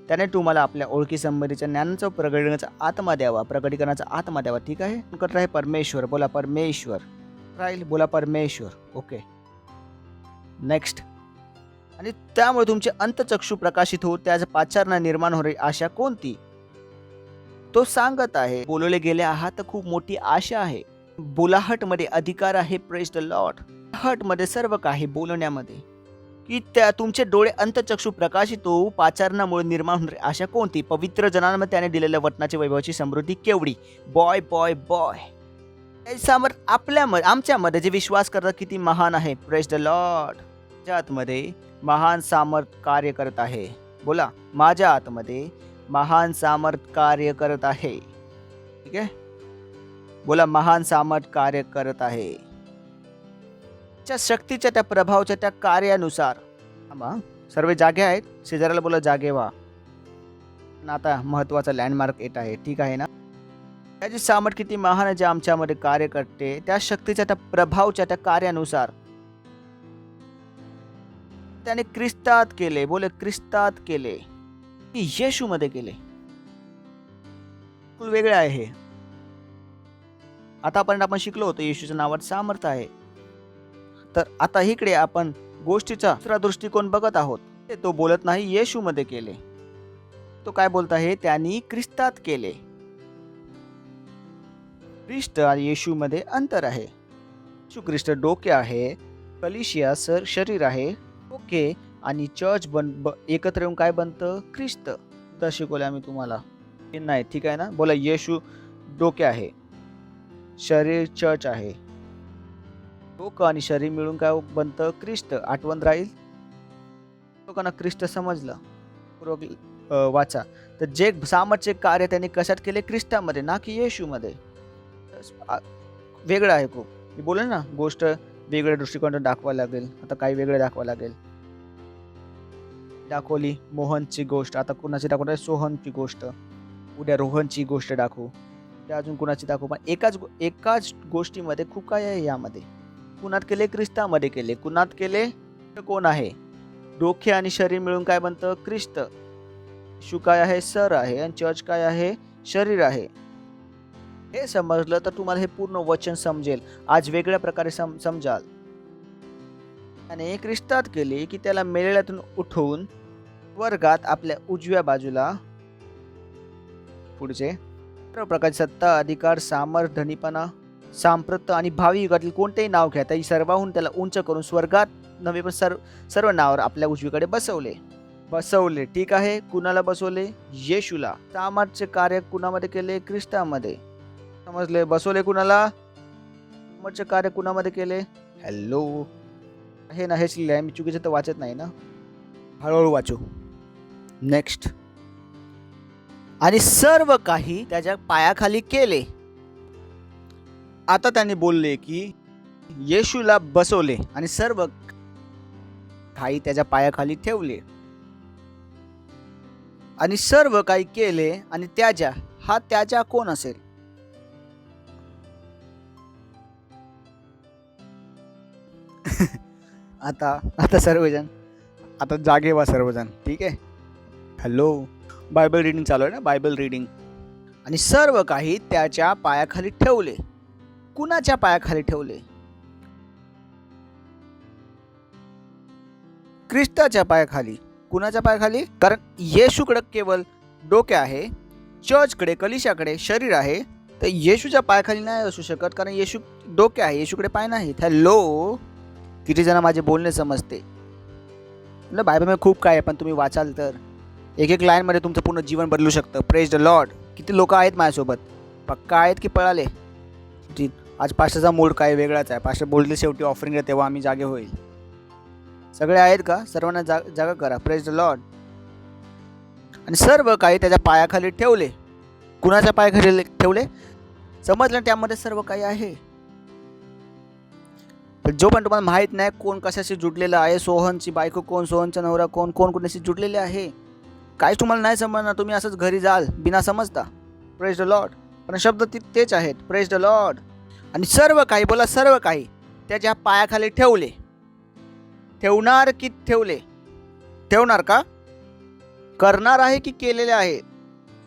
त्याने तुम्हाला आपल्या ओळखी संबंधीच्या ज्ञानाचा प्रकटीकरणाचा आत्मा द्यावा. ठीक आहे. करत आहे परमेश्वर. बोला परमेश्वर. राहील बोला परमेश्वर. ओके. नेक्स्ट. आणि त्यामुळे तुमचे अंतचक्षु प्रकाशित हो त्याच पाचारणा निर्माण होणारी आशा कोणती. तो सांगत आहे बोलवले गेले आहात तर खूप मोठी आशा आहे. बोलाहटमध्ये अधिकार आहे. Praise the Lord. हटमध्ये सर्व काही बोलण्यामध्ये की त्या तुमचे डोळे अंतचक्षु प्रकाशित हो पाचारणामुळे निर्माण होणारी आशा कोणती. पवित्र जनांमध्ये त्याने दिलेल्या वचनाची वैभवाची समृद्धी केवढी. बॉय बॉय बॉय सामर्थ आमच्यामध्ये जे विश्वास करतात किती महान आहे. Praise the Lord. माझ्या आतमध्ये महान सामर्थ कार्य करत आहे. बोला माझ्या आतमध्ये महान सामर्थ कार्य करत आहे. ठीक आहे. बोला महान सामर्थ कार्य करत आहे. त्या शक्तीच्या त्या प्रभावाच्या त्या कार्यानुसार सर्व जागे आहेत. शेजाऱ्याला बोला जागे व्हा. आता महत्वाचा लँडमार्क येत आहे. ठीक आहे ना. त्याची सामर्थ किती महान आहे जे आमच्यामध्ये कार्य करते त्या शक्तीच्या त्या प्रभावाच्या त्या कार्यानुसार त्याने ख्रिस्तात केले. बोले ख्रिस्तात केले. येशू मध्ये केले. वेगळे आहे हे. आतापर्यंत आपण शिकलो होतो येशूच्या नावात सामर्थ आहे. तर आता इकडे आपण गोष्टीचा दुसरा दृष्टिकोन बघत आहोत. तो बोलत नाही येशू मध्ये केले. तो काय बोलत आहे त्यांनी ख्रिस्तात केले. ख्रिस्त आणि येशू मध्ये अंतर आहे. येशू ख्रिस्त डोके आहे. कलिशिया शरीर आहे. ओके. आणि चर्च एकत्र येऊन काय बनतं ख्रिस्त. तर शिकवले आम्ही तुम्हाला नाही. ठीक आहे ना. बोला येशू डोके आहे. शरीर चर्च आहे. डोकं आणि शरीर मिळून काय बनतं ख्रिस्त. आठवण राहील. लोकांना ख्रिस्त समजलं. पूर्वक वाचा. तर जे सामर्थ्य कार्य त्यांनी कशात केले ख्रिस्तामध्ये ना की येशूमध्ये. वेगळं आहे खूप. मी बोलेन ना गोष्ट वेगळ्या दृष्टिकोनातून दाखवायला लागेल. आता काही वेगळं दाखवायला लागेल. दाखवली मोहनची गोष्ट. आता कुणाची दाखवणार सोहनची गोष्ट. उद्या रोहनची गोष्ट दाखवू. त्या अजून कुणाची दाखवू. पण एकाच गोष्टीमध्ये खूप काय आहे यामध्ये. कुणात केले ख्रिस्तामध्ये केले. कुणात केले कोण आहे डोके आणि शरीर मिळून काय बनतं ख्रिस्त. येशू काय आहे सर आहे आणि चर्च काय आहे शरीर आहे. हे समजलं तर तुम्हाला हे पूर्ण वचन समजेल. आज वेगळ्या प्रकारे समजाल. आणि ख्रिस्तात केले की त्याला मेलेल्यातून उठवून वर्गात आपल्या उजव्या बाजूला पुढचे सर्व प्रकारची सत्ता अधिकार सामर्थ धनीपणा सांप्रत आणि भावी युगातील कोणतेही नाव घ्या त्या सर्वाहून त्याला उंच करून स्वर्गात नव्हे पण सर्व नावावर आपल्या उजवीकडे बसवले. ठीक आहे. कुणाला बसवले येशूला. सामर्थ्य कार्य कुणामध्ये केले ख्रिस्तामध्ये. समजले. बसवले कुणाला. सामर्थ्य कार्य कुणामध्ये केले. हॅलो हे ना हेच लिहिले आहे. मी चुकीचं तर वाचत नाही ना. हळूहळू वाचू. नेक्स्ट. आणि सर्व काही त्याच्या पायाखाली केले. आता त्यांनी बोलले की येशूला बसवले आणि सर्व काही त्याच्या पायाखाली ठेवले आणि सर्व काही केले. आणि त्याच्या कोण असेल. आता सर्वजण आता जागे व्हा सर्वजण. ठीक आहे. हॅलो बायबल रीडिंग चालू आहे ना. Bible reading. आणि सर्व काही त्याच्या पायाखाली ठेवले. कुणाच्या पायाखाली ठेवले ख्रिस्ताच्या पायाखाली. कुणाच्या पायाखाली. कारण येशूकडे केवळ डोके आहे. चर्चकडे कलिशाकडे शरीर आहे. तर येशूच्या पायाखाली नाही असू शकत कारण येशू डोके आहे. येशूकडे पाय नाहीत. हॅलो किती जण माझे बोलणे समजते. बायबलमध्ये खूप काय आहे पण तुम्ही वाचाल तर एक लाईनमध्ये तुमचं पूर्ण जीवन बदलू शकतं. Praise the Lord. किती लोक आहेत माझ्यासोबत. पक्का आहेत की पळाले. आज पास्टरचा मूड काय वेगळाच आहे. पास्टर बोलले शेवटी ऑफरिंग तेव्हा आम्ही जागे होईल. सगळे आहेत का. सर्वांना जागा करा. Praise the Lord. आणि सर्व काही त्याच्या पायाखाली ठेवले. कुणाच्या पायाखाली ठेवले समजलं. त्यामध्ये सर्व काही आहे. जो पण तुम्हाला माहित नाही कोण कशाशी जुडलेला आहे. सोहनची बायको कोण. सोहनचा नवरा कोण. कोण कोणाशी जुडलेले आहे. काहीच तुम्हाला नाही समजणार. तुम्ही असंच घरी जाल बिना समजता. Praise the Lord. पण शब्द तेच आहेत. Praise the Lord. आणि सर्व काही बोला सर्व काही त्याच्या पायाखाली ठेवले. ठेवणार की ठेवले? ठेवणार का? करणार आहे की केलेले आहे?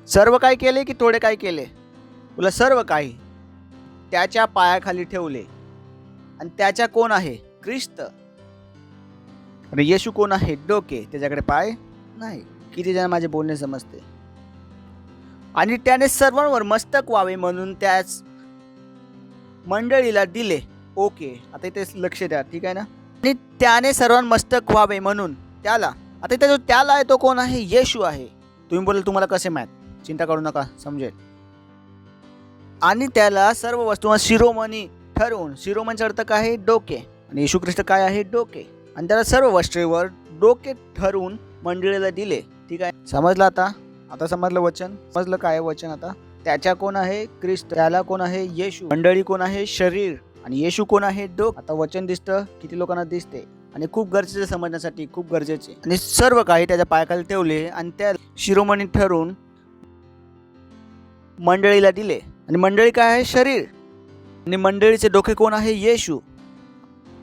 सर्व काही केले की थोडे काही केले? तुला सर्व काही त्याच्या पायाखाली ठेवले. आणि त्याच्या कोण आहे? ख्रिस्त. आणि येशू कोण आहे? डोके, त्याच्याकडे पाय नाही. किती जण माझे बोलणे समजते? आणि त्याने सर्वांवर मस्तक व्हावे म्हणून त्याच मंडळीला दिले. ओके, आता इथे लक्ष द्या, ठीक आहे ना? आणि त्याने सर्वांवर मस्तक व्हावे म्हणून त्याला, आता इथे जो त्याला आहे तो कोण आहे? येशू आहे. तुम्ही बोलाल तुम्हाला कसे माहीत? चिंता करू नका, समजेल. आणि त्याला सर्व वस्तूंवर शिरोमणी ठरवून, शिरोमणीचा अर्थ काय आहे? डोके. आणि येशू ख्रिस्त काय आहे? डोके. आणि त्याला सर्व वस्तूंवर डोके ठरवून मंडळीला दिले. ठीक आहे, समजलं आता? आता समजलं वचन? समजलं काय वचन आता? त्याच्या कोण आहे? ख्रिस्त. त्याला कोण आहे? येशू. मंडळी कोण आहे? शरीर. आणि येशू कोण आहे? डोक. आता वचन दिसतं किती लोकांना दिसते? आणि खूप गरजेचे समजण्यासाठी, खूप गरजेचे. आणि सर्व काही त्याच्या पायाखाली ठेवले आणि त्या शिरोमणी ठरवून मंडळीला दिले. आणि मंडळी काय आहे? शरीर. आणि मंडळीचे डोके कोण आहे? येशू.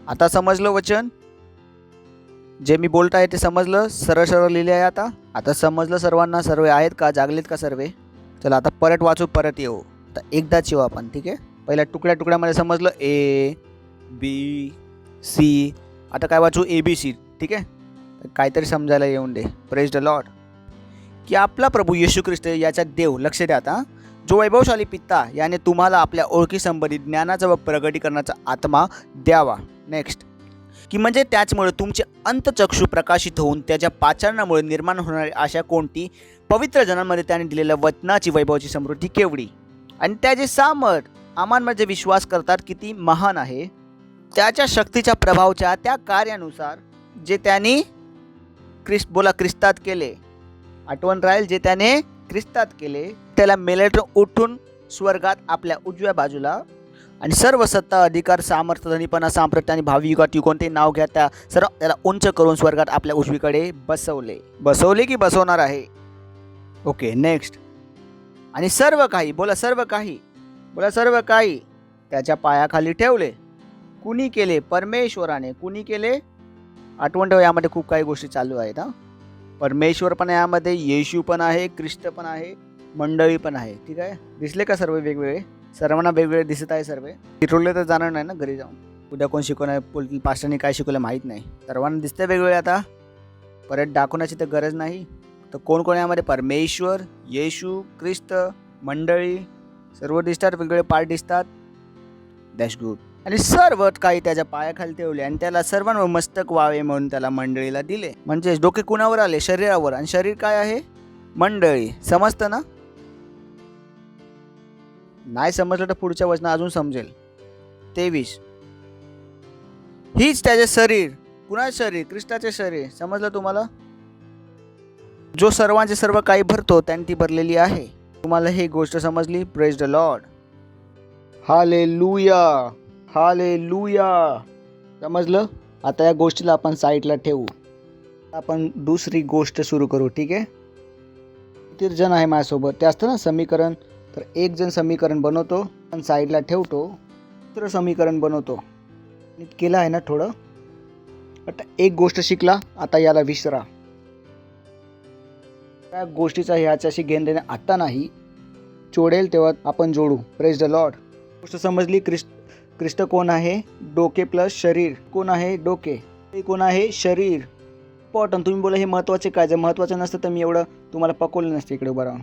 आता समजलं वचन? जे मी बोलत आहे ते समजलं? सरळ सरळ लिहिले आहे आता? आता समजलं सर्वांना? सर्व आहेत का? जागलेत का सर्व? चला आता परत वाचू, परत येऊ. आता एकदाच येऊ आपण, ठीक आहे? पहिल्या तुकड्या तुकड्यामध्ये समजलं ए बी सी. आता काय वाचू? ABC, ठीक आहे? काहीतरी समजायला येऊन दे. Praise the Lord. की आपला प्रभू येशू ख्रिस्त याचा देव, लक्ष द्या आता, जो वैभवशाली पिता याने तुम्हाला आपल्या ओळखी संबंधित ज्ञानाचा व प्रगटीकरणाचा आत्मा द्यावा. नेक्स्ट. की म्हणजे त्याचमुळे तुमचे अंतचक्षु प्रकाशित होऊन त्याच्या पाचारणामुळे निर्माण होणारी आशा कोणती? पवित्र जनांमध्ये त्याने दिलेल्या वचनाची वैभवाची समृद्धी केवढी? आणि त्याचे सामर्थ आम्हांमध्ये विश्वास करतात किती महान आहे? त्याच्या शक्तीच्या प्रभावाच्या त्या कार्यानुसार जे त्याने ख्रिस्तात केले. आठवण राहील, जे त्याने ख्रिस्तात केले. त्याला मेलेतून उठून स्वर्गात आपल्या उजव्या बाजूला आणि सर्व सत्ता, अधिकार, सामर्थ्य, धनीपणा, साम्राज्य आणि भावी युगात कोणते नाव घ्या त्या सर्व त्याला उंच करून स्वर्गात आपल्या उजवीकडे बसवले. बसवले की बसवणार आहे? Okay, next. आणि सर्व काही, बोला सर्व काही, बोला सर्व काही त्याच्या पायाखाली ठेवले. कुणी केले? परमेश्वराने. कुणी केले? आठवण ठेवा, यामध्ये खूप काही गोष्टी चालू आहेत. परमेश्वर पण आहे यामध्ये, येशू पण आहे, ख्रिस्त पण आहे, मंडळी पण आहे. ठीक आहे, दिसले का सर्व वेगवेगळे? सर्वांना वेगवेगळे दिसत आहे सर्व. तिथले तर जाणार नाही ना घरी जाऊन. उद्या कोण शिकवणार, बोलतील पास्टरने काय शिकवलं माहीत नाही. सर्वांना दिसते वेगवेगळे. आता परत दाखवण्याची तर गरज नाही. तर कोण कोण यामध्ये? परमेश्वर, येशू, ख्रिस्त, मंडळी, सर्व दिसतात, वेगवेगळे पार्ट दिसतात. That's good. आणि सर्व काही त्याच्या पायाखाली ठेवले आणि त्याला सर्वांवर मस्तक व्हावे म्हणून त्याला मंडळीला दिले. म्हणजे डोके कुणावर आले? शरीरावर. आणि शरीर काय आहे? मंडळी. समजतं ना? नाही समजलं तर पुढच्या वचन अजून समजेल. 23. हीच त्याचे शरीर. कुणाचे शरीर? ख्रिस्ताचे शरीर. समजलं तुम्हाला? जो सर्वांचे सर्व काही भरतो त्याने ती भरलेली आहे. तुम्हाला ही गोष्ट समजली? Praise the Lord. Hallelujah, hallelujah. समजलं? आता या गोष्टीला आपण साईडला ठेवू. आपण दुसरी गोष्ट सुरू करू. ठीक आहे? किती जण आहे माझ्यासोबत? ते असतं ना समीकरण. तर एक जण समीकरण बनवतो आणि साईडला ठेवतो, दुसरं समीकरण बनवतो. नीट केलं आहे ना थोडं? आता एक गोष्ट शिकला, आता याला विसरा. त्या गोष्टीचा ह्याच्याशी घेणं देणं आता नाही, जोडेल तेव्हा आपण जोडू. Praise the Lord. गोष्ट समजली? ख्रिस्त कोण आहे? डोके प्लस शरीर. कोण आहे? डोके. कोण आहे? शरीर. इम्पॉर्टंट. तुम्ही बोला हे महत्त्वाचे काय? जर महत्त्वाचं नसतं तर मी एवढं तुम्हाला पकवलं नसतं इकडे उभं राहून.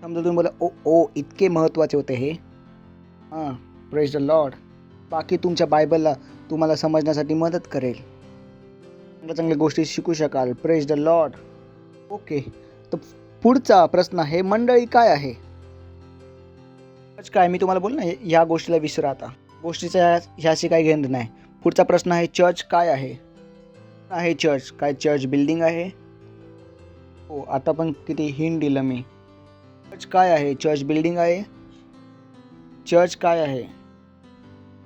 समजा तुम्ही बोला ओ इतके महत्त्वाचे होते हे. हां, प्रेज द लॉर्ड. बाकी तुमच्या बायबलला तुम्हाला समजण्यासाठी मदत करेल. चांगल्या चांगल्या गोष्टी शिकू शकाल. Praise the Lord. ओके, तर पुढचा प्रश्न आहे, मंडळी काय आहे? काय मी तुम्हाला बोल ना, ह्या गोष्टीला विसरा. आता गोष्टीचा ह्याशी काही घेणं नाही. पुढचा प्रश्न आहे, चर्च काय आहे? आहे चर्च काय? चर्च बिल्डिंग आहे? हो, आता पण किती हिंट दिलं मी. चर्च काय आहे? चर्च बिल्डिंग आहे. चर्च काय आहे?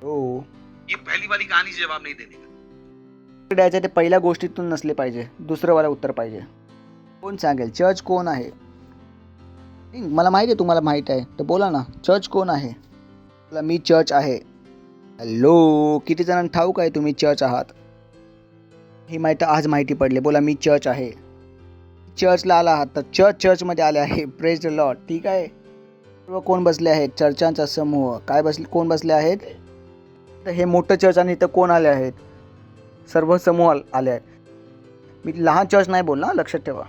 हो, ये पहली वाली कहानी से जवाब नहीं देने का. द्यायचं ते पहिल्या गोष्टीतून नसले पाहिजे, दुसरं वाला उत्तर पाहिजे. कोण सांगेल चर्च कोण आहे? मला माहिती आहे तुम्हाला माहीत आहे, तर बोला ना, चर्च कोण आहे? बोला मी चर्च आहे. हॅलो, किती जणांना ठाऊक आहे तुम्ही चर्च आहात? ही माहिती आज माहिती पडली. बोला मी चर्च आहे. चर्चला आला आहात तर चर्चमध्ये आले आहे. Praise the Lord. ठीक आहे. सर्व कोण बसले आहेत? चर्चांचा समूह. कोण बसले आहेत? तर हे मोठं चर्च आणि इथं कोण आले आहेत? सर्व समूह आले आहेत. मी लहान चर्च नाही बोलणार, लक्षात ठेवा.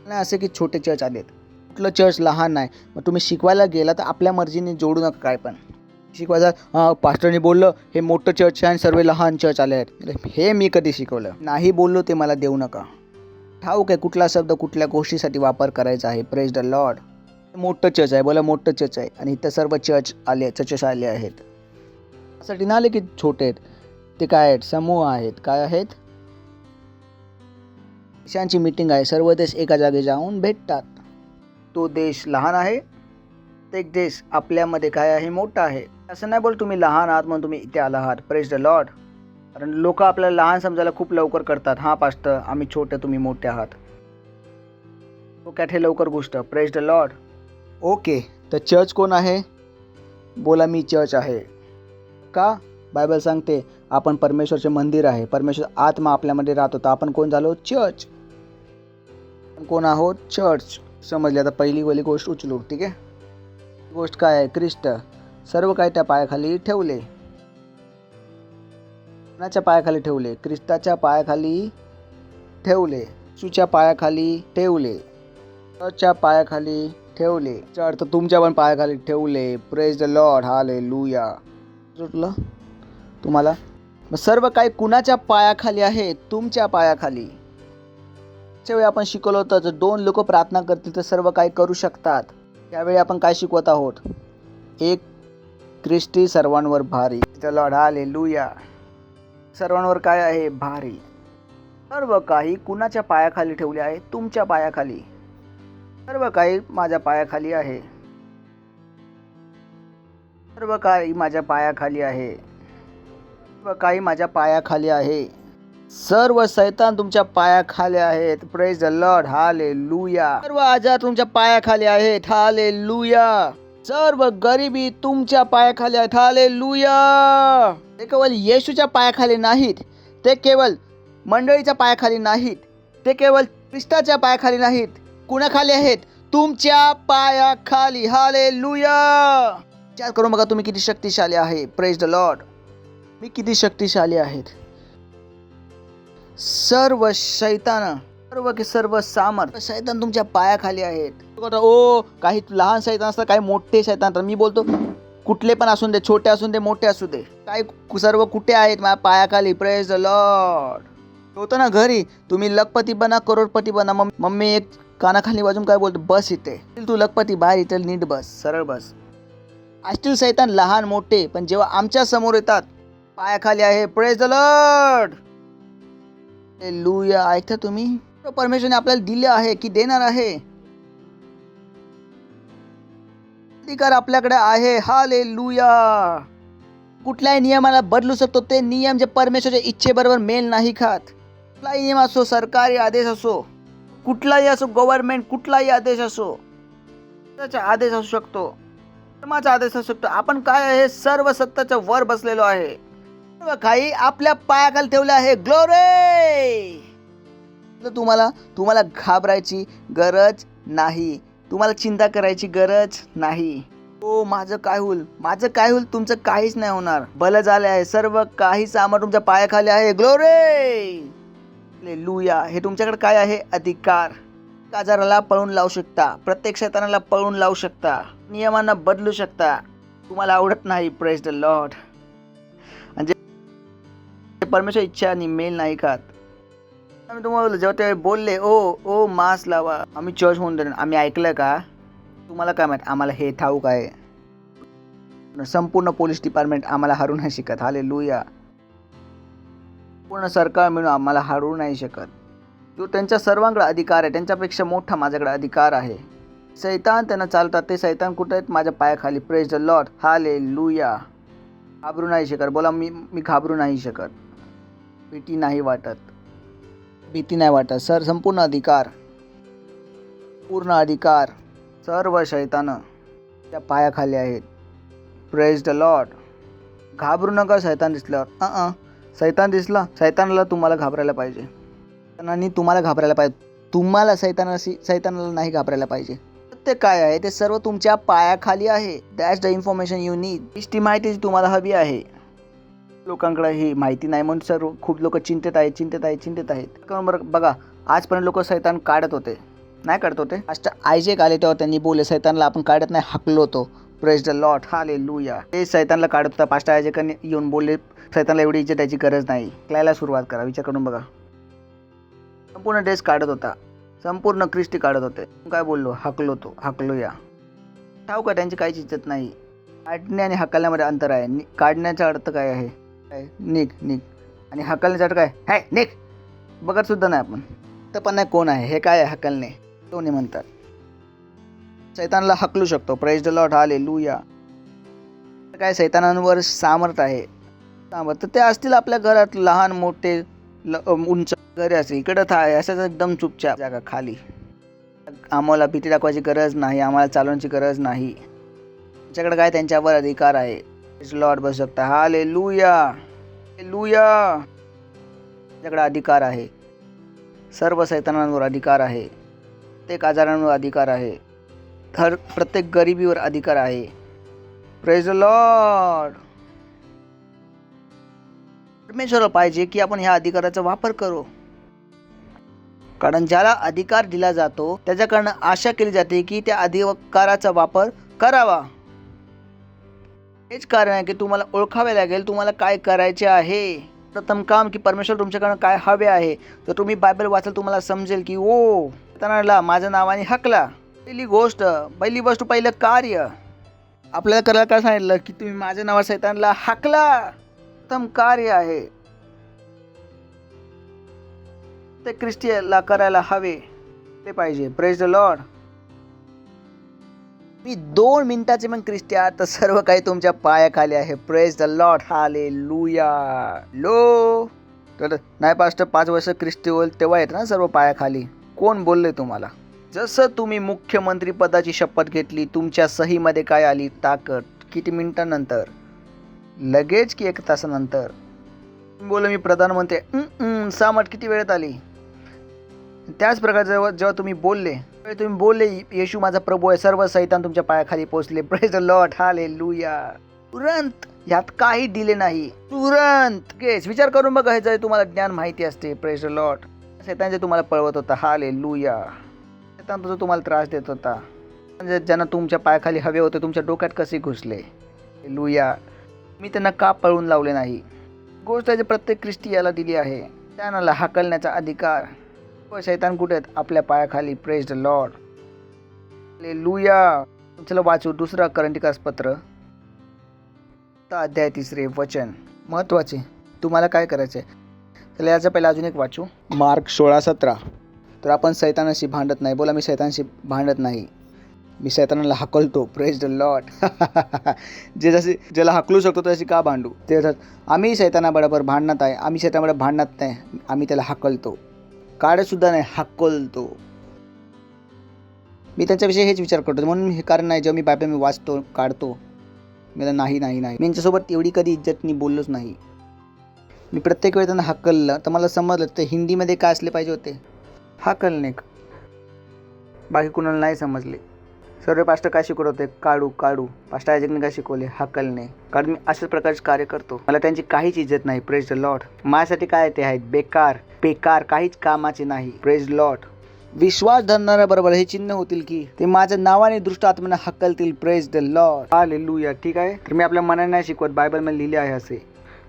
नाही असे की छोटे चर्च आलेत. कुठलं चर्च लहान नाही. मग तुम्ही शिकवायला गेला तर आपल्या मर्जीने जोडू नका काय पण. शिकवायचं पास्टरने बोललं हे मोठं चर्च आहे आणि सर्व लहान चर्च आले आहेत. हे मी कधी शिकवलं नाही. बोललो ते मला देऊ नका. ठाऊक आहे कुठला शब्द कुठल्या गोष्टीसाठी वापर करायचा आहे. Praise the Lord. मोठं चर्च आहे. बोला मोठं चर्च आहे. आणि इथं सर्व चर्चेस आले आहेत. त्यासाठी ना आले की छोटे आहेत. ते काय आहेत? समूह आहेत. काय आहेत? देशांची मीटिंग आहे. सर्व देश एका जागी जाऊन भेटतात. तो देश लहान आहे. एक देश आपल्यामध्ये काय आहे? मोठा आहे. असं नाही बोल तुम्ही लहान आहात म्हणून तुम्ही इथे आला आहात. Praise the Lord. कारण लोक आपल्याला लहान समजायला खूप लवकर करतात. हां पास्टर आम्ही छोटे तुम्ही मोठे आहात. डोक्यात हे लवकर गोष्ट. Praise the Lord. ओके. तर चर्च कोण आहे? बोला मी चर्च आहे. का? बायबल सांगते आपण परमेश्वरचे मंदिर आहे. परमेश्वर आत्मा आपल्यामध्ये राहतो. तर आपण कोण झालो? चर्च. आपण कोण आहोत? चर्च. समजले. आता पहिली गोष्ट उचलू. ठीक आहे. गोष्ट काय आहे? ख्रिस्त. सर्व काही त्या पायाखाली ठेवले. कोणाच्या पायाखाली ठेवले? ख्रिस्ताच्या पायाखाली ठेवले. येशूच्या पायाखाली ठेवले. चर्चच्या पायाखाली ठेवले. अर्थ तुमच्या पण पायाखाली ठेवले. Praise the Lord. हालेलुया. सुटलं तुम्हाला? मग सर्व काही कुणाच्या पायाखाली आहे? तुमच्या पायाखाली. त्यावेळी आपण शिकवलं होतं जर 2 लोक प्रार्थना करतील तर सर्व काही करू शकतात. त्यावेळी आपण काय शिकवत आहोत? एक ख्रिस्ती सर्वांवर भारी. The Lord. हालेलुया. सर्वांवर काय आहे? भारी. सर्व काही कुणाच्या पायाखाली ठेवले आहे? तुमच्या पायाखाली. सर्व काही माझ्या पायाखाली आहे. सर्व काही माझ्या पायाखाली आहे. सर्व काही माझ्या पायाखाली आहे. सर्व शैतान तुमच्या पायाखाली आहेत. Praise the Lord. हालेलुया. सर्व आजार तुमच्या पायाखाली आहेत. हालेलुया. सर्व गरिबी तुमच्या पायाखाली आहेत. हालेलुया. ते केवळ येशूच्या पायाखाली नाहीत. ते केवळ मंडळीच्या पायाखाली नाहीत. ते केवळ ख्रिस्ताच्या पायाखाली नाहीत. कुणाखाली आहेत? तुमच्या पायाखाली. हालेलुया. विचार करून बघा तुम्ही किती शक्तिशाली आहे. Praise the Lord. मी किती शक्तिशाली आहेत. सर्व शैतान सर्व सामर्थ शैतान तुमच्या पायाखाली आहेत. काही लहान शैतान असतात काही मोठे शैतान. तर मी बोलतो कुठले पण असून दे. छोटे असून दे मोठे असू दे. काय सर्व कुठे आहेत? माझ्या पायाखाली. Praise the Lord. होतं ना घरी तुम्ही लखपती बना करोडपती बना. मम्मी एक कानाखाली वाजून काय बोलतो? बस इथे. तू लखपती बाहेर इथे नीट बस. सरळ बस. असतील शैतान लहान मोठे पण जेव्हा आमच्या समोर येतात पायाखाली आहे. Praise the Lord. हालेलुया. ऐकता तुम्ही? परमेश्वरने आपल्याला दिले आहे की देणार आहे? अधिकार आपल्याकडे आहे. हालेलुया. कुठल्याही नियमाला बदलू शकतो. ते नियम जे परमेश्वरच्या इच्छेबरोबर मेल नाही खात. कुठलाही नियम असो, सरकारी आदेश असो, कुठलाही असो, गव्हर्नमेंट कुठलाही आदेश असो, त्याचा आदेश असू शकतो, धर्माचा आदेश असू शकतो. आपण काय आहे? सर्व सत्ताच्या वर बसलेलो आहे. सर्व काही आपल्या पायाखाली ठेवले आहे. ग्लोरी. तुम्हाला घाबरायची गरज नाही. तुम्हाला चिंता करायची गरज नाही. हो माझं काय होईल? तुमचं काहीच नाही होणार. भलं झाले आहे. सर्व काही सामर्थ्य तुमच्या पायाखाली आहे. ग्लोरी. हालेलुया. हे तुमच्याकडे काय आहे? अधिकार. आजाराला पळून लावू शकता. प्रत्येक शैतानाला पळून लावू शकता. नियमांना बदलू शकता. तुम्हाला आवडत नाही. Praise the Lord. म्हणजे परमेश्वर इच्छा आणि मेल नाही खात. आम्ही तुम्हाला जेव्हा ते बोलले ओ मास्क लावा आम्ही चर्च होऊन देणार. आम्ही ऐकलं का? तुम्हाला काय माहित? आम्हाला हे ठाऊक आहे. संपूर्ण पोलीस डिपार्टमेंट आम्हाला हरू नाही शकत. हालेलुया. पूर्ण सरकार मिळून आम्हाला हरू नाही शकत. जो त्यांच्या सर्वांकडे अधिकार आहे त्यांच्यापेक्षा मोठा माझ्याकडे अधिकार आहे. शैतान त्यांना चालतात. ते शैतान कुठे आहेत? माझ्या पायाखाली. Praise the Lord. हालेलुया. घाबरू नाही शकत. बोला मी घाबरू नाही शकत. भीती नाही वाटत. संपूर्ण अधिकार, पूर्ण अधिकार सर्व शैतानं त्या पायाखाली आहेत. Praise the Lord. घाबरू नका शैतान दिसल्यावर. शैतान दिसला, शैतानाला तुम्हाला घाबरायला पाहिजे. सैतानांनी तुम्हाला घाबरायला पाहिजे. तुम्हाला सैतानाला नाही घाबरायला पाहिजे. ते काय आहे ते सर्व तुमच्या पायाखाली आहे. That's the information you need. ती माहिती जी तुम्हाला हवी आहे. लोकांकडे ही माहिती नाही म्हणून सर्व खूप लोक चिंतित आहेत. कारण बघा आजपर्यंत लोक सैतान काढत होते, नाही काढत होते. आयजेक आले तेव्हा त्यांनी बोलले सैतानला आपण काढत नाही, हाकलो होतो. Praise the Lord, hallelujah. हे सैतानला काढत होता. पास्टर आयजेकांनी येऊन बोलले सैतानला एवढी इज्जत द्यायची गरज नाही. ऐकायला सुरुवात करा. विचार करून बघा. संपूर्ण देश काढत होता, संपूर्ण ख्रिस्ती काढत होते. काय बोललो? हाकलो या. ठाऊक का त्यांची काहीच इज्जत नाही. काढणे आणि हकलण्यामध्ये अंतर आहे. काढण्याचा अर्थ काय आहे? निघ. आणि हकलण्याचा अर्थ काय? हाय निघ. बघत सुद्धा नाही आपण. तर पण नाही कोण आहे हे? काय आहे हकलणे? दोन्ही म्हणतात. सैतानला हकलू शकतो. Praise the Lord, hallelujah. काय सैतानांवर सामर्थ आहे. तर ते असतील आपल्या घरात लहान मोठे उंच घरी असेल. इकडं आहे असंच एकदम चुपचाप जागा खाली. आम्हाला भीती दाखवायची गरज नाही, आम्हाला चालवण्याची गरज नाही. त्यांच्याकडे काय त्यांच्यावर अधिकार आहे. लॉर्ड बसू शकता. हालेलुया. त्यांच्याकडे अधिकार आहे. सर्व सैतानांवर अधिकार आहे. प्रत्येक आजारांवर अधिकार आहे. प्रत्येक गरिबीवर अधिकार आहे. Praise the Lord. परमेश्वराला पाहिजे की आपण ह्या अधिकाराचा वापर करू. कारण ज्याला अधिकार दिला जातो त्याच्याकडनं आशा केली जाते की त्या अधिकाराचा वापर करावा. हेच कारण आहे की तुम्हाला ओळखावे लागेल तुम्हाला काय करायचे आहे. प्रथम काम की परमेश्वर तुमच्याकडनं काय हवे आहे. तर तुम्ही बायबल वाचाल तुम्हाला समजेल की ओ सैतानाला माझ्या नावाने हकला. पहिली गोष्ट पहिलं कार्य आपल्याला करायला काय सांगितलं की तुम्ही माझ्या नावावर सैतानाला हकला. प्रथम कार्य आहे ते ख्रिस्तीला करायला हवे ते पाहिजे. Praise the Lord. मी 2 मिनिटाचे मग ख्रिस्ती आहात तर सर्व काही तुमच्या पायाखाली आहे. Praise the Lord, hallelujah. तर नाही पास्टर 5 वर्ष ख्रिस्ती होईल तेव्हा येत ना सर्व पायाखाली. कोण बोलले तुम्हाला? जसं तुम्ही मुख्यमंत्री पदाची शपथ घेतली तुमच्या सहीमध्ये काय आली? ताकद. किती मिनिटांनंतर? लगेच की 1 तासानंतर. बोल मी प्रधानमंत्री. सामट किती वेळेत आली? त्याच प्रकारे जेव्हा तुम्ही बोलले येशू माझा प्रभू आहे सर्व सैतान तुमच्या पायाखाली पोहोचले. Praise the Lord, hallelujah. तुरंत. यात काही डिले नाही. तुरंत. विचार करून बघा. जर तुम्हाला ज्ञान माहिती असते. Praise the Lord. सैतान जे तुम्हाला पळवत होता. हालेलुया. सैतान तुझा तुम्हाला त्रास देत होता. म्हणजे ज्यांना तुमच्या पायाखाली हवे होते तुमच्या डोक्यात कसे घुसले. हालेलुया. मी त्यांना का पळवून लावले नाही. गोष्ट आहे प्रत्येक ख्रिस्ती याला दिली आहे. त्यांना हाकलण्याचा अधिकार. शैतान कुठे आहेत? आपल्या पायाखाली. Praise the Lord, hallelujah. चला वाचू 2 कोरिंथियस पत्र अध्याय 3 वचन. महत्वाचे. तुम्हाला काय करायचं आहे? चला याचा पहिला अजून एक वाचू. मार्क 16:17. तर आपण सैतानाशी भांडत नाही. बोला मी सैतानाशी भांडत नाही. मी सैतानाला हाकलतो. Praise the Lord. जसे ज्याला हाकलू शकतो त्याशी का भांडू? ते आम्ही सैतानाबरोबर भांडणात आहे. आम्ही सैतानाबरोबर भांडणात नाही. आम्ही त्याला हाकलतो. काढत सुद्धा नाही, हाकलतो. मी त्यांच्याविषयी हेच विचार करतो. म्हणून हे कारण नाही जेव्हा मी बायबल मी वाचतो काढतो मी नाही. मी यांच्यासोबत एवढी कधी इज्जतनी बोललोच नाही. मी प्रत्येक वेळी त्यांना हाकललं तर मला समजलं ते हिंदीमध्ये काय असले पाहिजे होते? हाकलणे. बाकी कुणाला नाही समजले. सर्व पास्टर काय शिकवत होते? काढू. पास्टर आयजेकने काय शिकवले? हाकलणे. कारण मी अशाच प्रकारचे कार्य करतो. मला त्यांची काहीच इज्जत नाही. Praise the Lord. माझ्यासाठी काय ते आहेत? बेकार काहीच कामाचे नाही. Praise Lord. विश्वास धरणाऱ्या बरोबर हे चिन्ह होतील की ते माझ्या नावाने दुष्ट आत्म्यांना हाकलतील. Praise the Lord, hallelujah. ठीक आहे. तर मी आपल्या मनाने नाही शिकवत. बायबलमध्ये लिहिले आहे असे.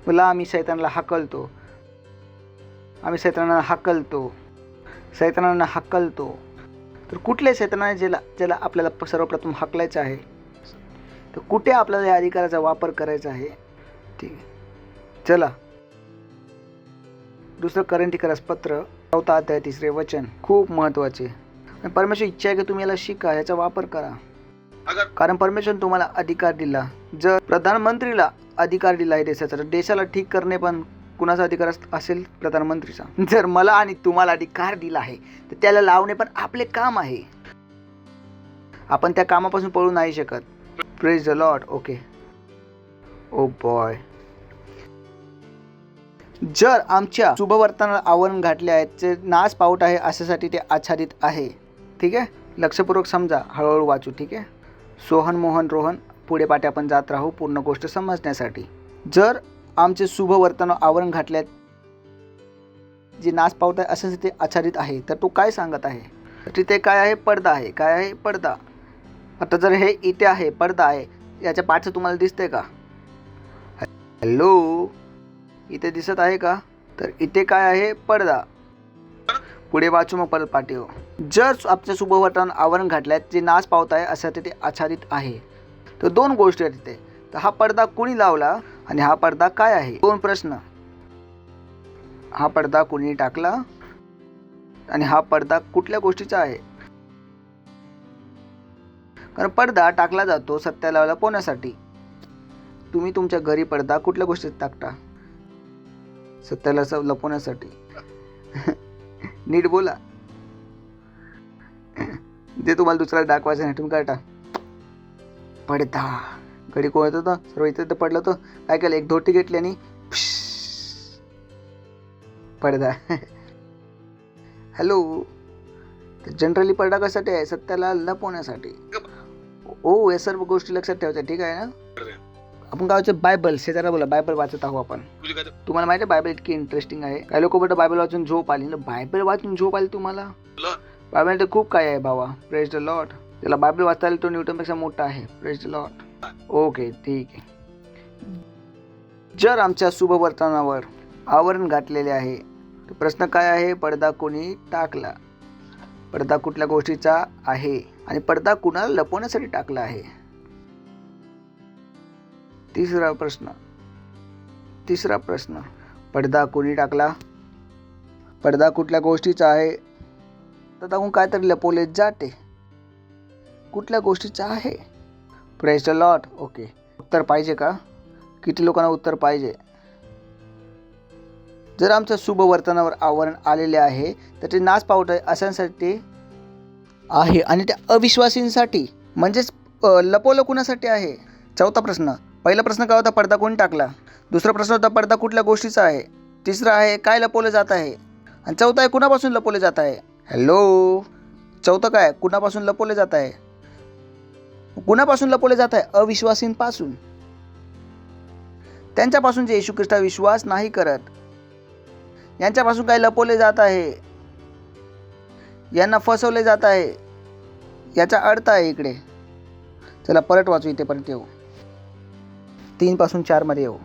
मला आम्ही सैतानाला हाकलतो. तर कुठले सैतानाने ज्याला आपल्याला सर्वप्रथम हाकलायचं आहे तर कुठे आपल्याला या अधिकाराचा वापर करायचा आहे? ठीक आहे. चला 2 कोरिंथियस पत्र 4 अध्याय 3 वचन. खूप महत्त्वाचे. आणि परमेश्वर इच्छा आहे की तुम्ही याला शिका, याचा वापर करा. कारण परमेश्वर तुम्हाला अधिकार दिला. जर प्रधानमंत्रीला अधिकार दिला आहे देशाचा तर देशाला ठीक करणे पण कुणाचा अधिकार असेल? प्रधानमंत्रीचा. जर मला आणि तुम्हाला अधिकार दिला आहे तर त्याला लावणे पण आपले काम आहे. आपण त्या कामापासून पळू नाही शकत. Praise the Lord. Okay. Oh boy. जर आमच्या शुभवर्तनाला आवरण घातले आहे ते नाश पावत आहे अशासाठी ते आच्छादित आहे. ठीक आहे, लक्षपूर्वक समजा, हळूहळू वाचू. ठीक आहे, सोहन मोहन रोहन पुढे पाठी आपण जात राहू पूर्ण गोष्ट समजण्यासाठी. जर आमचे शुभवर्तन आवरण घातले जे नाश पावत आहे अशासाठी ते आच्छादित आहे, तर तो काय सांगत आहे? तिथे काय आहे? पडदा आहे. काय आहे? पडदा. आता जर हे इथे आहे, पडदा आहे, याच्या पाठचं तुम्हाला दिसतंय का? हॅलो, इथे दिसत आहे का? तर इथे काय आहे? पडदा. पुढे वाचू मग परत पाठी हो. जर आपल्या शुभवर्तन आवरण घातल्यात जे नाश पावत आहे अशासाठी ते आच्छादित आहे. तर दोन गोष्टी आहेत तिथे. तर हा पडदा कुणी लावला आणि हा पडदा काय आहे? दोन प्रश्न. हा पडदा कुणी टाकला आणि हा पडदा कुठल्या गोष्टीचा आहे? कारण पडदा टाकला जातो सत्याला लपवण्यासाठी. तुम्ही तुमच्या घरी पडदा कुठल्या गोष्टीत टाकता? सत्याला लपवण्यासाठी. नीट बोला. जे तुम्हाला दुसऱ्याला दाखवायचं नाही तुम्ही काय टाक? पडदा. घडी कोण येत होतं? सर्व इथे पडलं होतं. काय केलं? एक धोटी घेतली आणि पडदा. हॅलो, जनरली पडदा कशासाठी आहे? सत्याला लपवण्यासाठी. ओ, या सर्व गोष्टी लक्षात ठेवायच्या. ठीक आहे ना? आपण काय वाचतो? बायबल. शेजारा बोला, बायबल वाचत आहोत आपण. तुम्हाला माहिती आहे बायबल इतकी इंटरेस्टिंग आहे. काही लोक बोलतात बायबल वाचून झोप आली ना. बायबल वाचून झोप आली तुम्हाला? बायबल तर खूप काय आहे भावा. Praise the Lord. त्याला बायबल वाचता आली तो न्यूटनपेक्षा मोठा आहे. Praise the Lord. ओके, ठीक आहे. जर आमच्या शुभवर्तनावर आवरण घातलेले आहे तर प्रश्न काय आहे? पडदा कोणी टाकला? पडदा कुठल्या गोष्टीचा आहे आणि पडदा कुणाला लपवण्यासाठी टाकला आहे? तिसरा प्रश्न. पडदा कोणी टाकला? पडदा कुठल्या गोष्टीचा आहे? तर टाकून काहीतरी लपवले जाते. कुठल्या गोष्टीचा आहे? Praise the Lord. ओके, उत्तर पाहिजे का? किती लोकांना उत्तर पाहिजे? जर आमच्या शुभवर्तनावर आवरण आलेले आहे तर ते नाश पावत आहे अशांसाठी आहे आणि त्या अविश्वासींसाठी म्हणजेच लपवलं कुणासाठी आहे? चौथा प्रश्न. पहिला प्रश्न काय होता? पडदा कोणी टाकला. दुसरा प्रश्न होता पडदा कुठल्या गोष्टीचा आहे. तिसरा आहे काय लपवलं जात आहे. आणि चौथा आहे कुणापासून लपवले जात आहे. हॅलो, चौथं काय? कुणापासून लपवले जात आहे? कुणापासून लपवले जात आहे? अविश्वासींपासून. त्यांच्यापासून जे येशू ख्रिस्तावर विश्वास नाही करत, यांच्यापासून काय लपवले जात आहे. यांना फसवले जात आहे. याचा अर्थ आहे इकडे. चला परत वाचू, इथेपर्यंत येऊ. 3 पासून 4 मध्ये येऊ.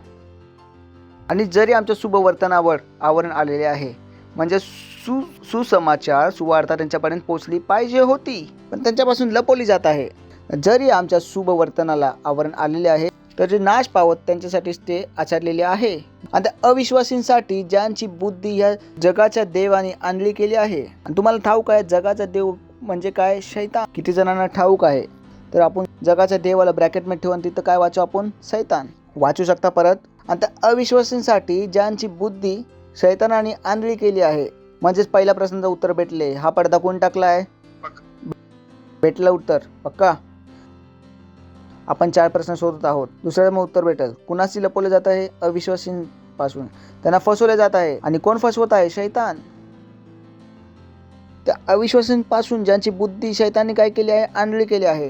आणि जरी आमच्या शुभवर्तनावर आवरण आलेले आहे म्हणजे सुसमाचार सुवार्ता त्यांच्यापर्यंत पोहोचली पाहिजे होती पण त्यांच्यापासून लपवली जात आहे. जरी आमच्या शुभवर्तनाला आवरण आलेले आहे तर जे नाश पावत त्यांच्यासाठीच ते आचरलेले आहे. आणि त्या अविश्वासींसाठी ज्यांची बुद्धी ह्या जगाच्या देवाने आणली केली आहे. आणि तुम्हाला ठाऊक आहे जगाचा देव म्हणजे काय? शैतान. किती जणांना ठाऊक आहे? तर आपण जगाच्या देवाला ब्रॅकेटमध्ये ठेवून तिथं काय वाचू आपण? शैतान. वाचू शकता परत. आणि त्या अविश्वासींसाठी ज्यांची बुद्धी शैतानाने आणली केली आहे. म्हणजेच पहिल्या प्रश्नाचं उत्तर भेटले. हा पडदा कोण टाकला आहे? भेटलं उत्तर पक्का. आपण 4 प्रश्न शोधत आहोत. दुसऱ्याचं मग उत्तर भेटेल. कुणाशी लपवले जात आहे? अविश्वासींपासून. त्यांना फसवले जात आहे. आणि कोण फसवत आहे? शैतान. त्या अविश्वासींपासून ज्यांची बुद्धी शैतानी काय केली आहे? आणली केली आहे.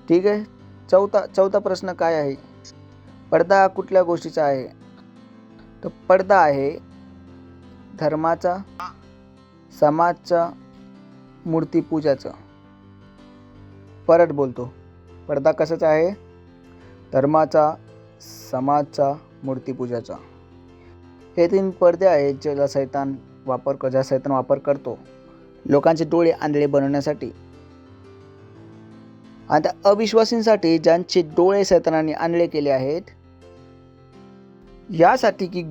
ठीक आहे. चौथा प्रश्न काय आहे? पडदा कुठल्या गोष्टीचा आहे? तर पडदा आहे धर्माचा, समाजचा, मूर्तीपूजाचा. परत बोलतो. पडदा कशाचा आहे? धर्माचा, समाजचा, मूर्तीपूजाचा. हे 3 पडदे आहेत ज्याचा सैतान वापर करतो लोकांचे डोळे आंधळे बनवण्यासाठी. आणि त्या अविश्वासींसाठी ज्यांचे डोळे सैतानाने आणले केले आहेत यासाठी की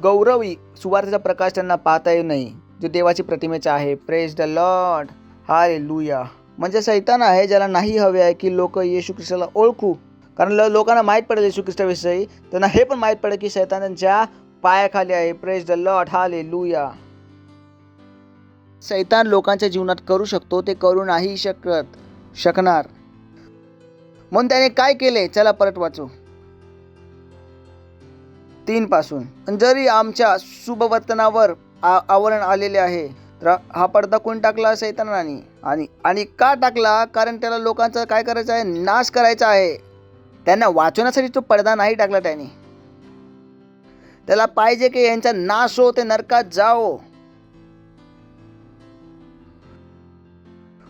गौरवी सुवार्तेचा प्रकाश त्यांना पाहता येऊ नये जो देवाची प्रतिमेचा आहे. Praise the Lord. हालेलुया. म्हणजे सैतान आहे ज्याला नाही हवे आहे की लोक येशू ख्रिस्ताला ओळखू. कारण लोकांना माहीत पडेल येशू ख्रिस्ताविषयी. त्यांना हे पण माहीत पडेल की सैतान त्यांच्या पायाखाली आहे. Praise the Lord. हालेलुया. सैतान लोकांच्या जीवनात करू शकतो ते करू नाही शकणार. म्हणून त्याने काय केले? चला परत वाचू. 3 पासून. पण जरी आमच्या शुभवर्तनावर आवरण आलेले आहे, तर हा पडदा कोण टाकला? शैतानाने. आणि का टाकला? कारण त्याला लोकांचा काय करायचं आहे? नाश करायचा आहे. त्यांना वाचवण्यासाठी तो पडदा नाही टाकला त्याने. त्याला पाहिजे की यांचा नाश हो, ते नरकात जाओ.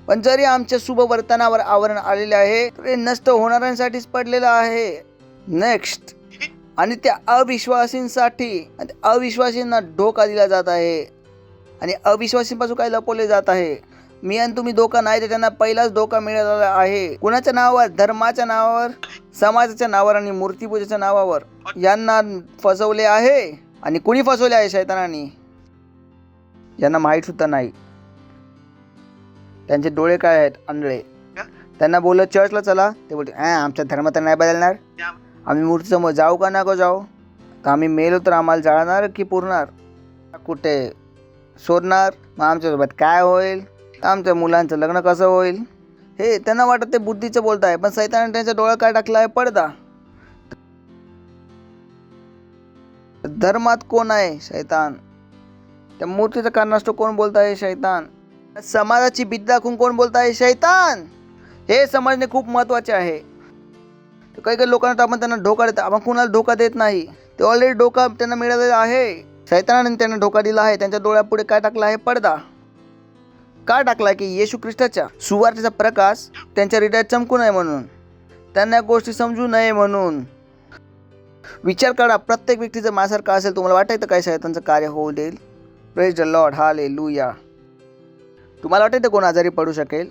पण जरी आमच्या शुभवर्तनावर आवरण आलेले आहे, तर हे नष्ट होणाऱ्यांसाठीच पडलेलं आहे. नेक्स्ट. आणि त्या अविश्वासींना धोका दिला जात आहे. आणि अविश्वासींपासून काय लपवले जात आहे? मी आणि तुम्ही धोका नाही, तर त्यांना पहिलाच धोका मिळालेला आहे. कुणाच्या नावावर? धर्माच्या नावावर, समाजाच्या नावावर आणि मूर्तीपूजेच्या नावावर यांना फसवले आहे. आणि कुणी फसवले आहे? शैतानाने. यांना माहीत सुद्धा नाही. त्यांचे डोळे काय आहेत? आंधळे. त्यांना बोललं चर्चला चला, ते बोलते आमचा धर्म तर नाही बदलणार. आम्ही मूर्तीसमोर जाऊ का नको जाऊ? तर आम्ही मेलो तर आम्हाला जाळणार की पुरणार? कुठे सोडणार? मग आमच्यासोबत काय होईल? आमच्या मुलांचं लग्न कसं होईल? हे त्यांना वाटत ते बुद्धीचं बोलत आहे, पण सैतानाने त्यांच्या डोळ्यात काय टाकला आहे? पडदा. धर्मात कोण आहे? शैतान. त्या मूर्तीच्या कारणास्तव कोण बोलत आहे? शैतान. समाजाची भीती दाखवून कोण बोलत आहे? शैतान. हे समजणे खूप महत्त्वाचे आहे. काही काही लोकांना आपण त्यांना धोका देतो, आपण कुणाला धोका देत नाही. ते ऑलरेडी धोका त्यांना मिळालेला आहे. शैतानाने त्यांना धोका दिला आहे. त्यांच्या डोळ्यापुढे काय टाकला आहे? पडदा. का टाकला? की येशू ख्रिस्ताच्या सुवार्तेचा प्रकाश त्यांच्या हृदयात चमकू नये म्हणून, त्यांना या गोष्टी समजू नये म्हणून. विचार करा, प्रत्येक व्यक्ती जर माझ्यासारखा असेल, तुम्हाला वाटायचं काय शैतानचं कार्य होऊ देईल? Praise the Lord, hallelujah. तुम्हाला वाटायचं कोण आजारी पडू शकेल?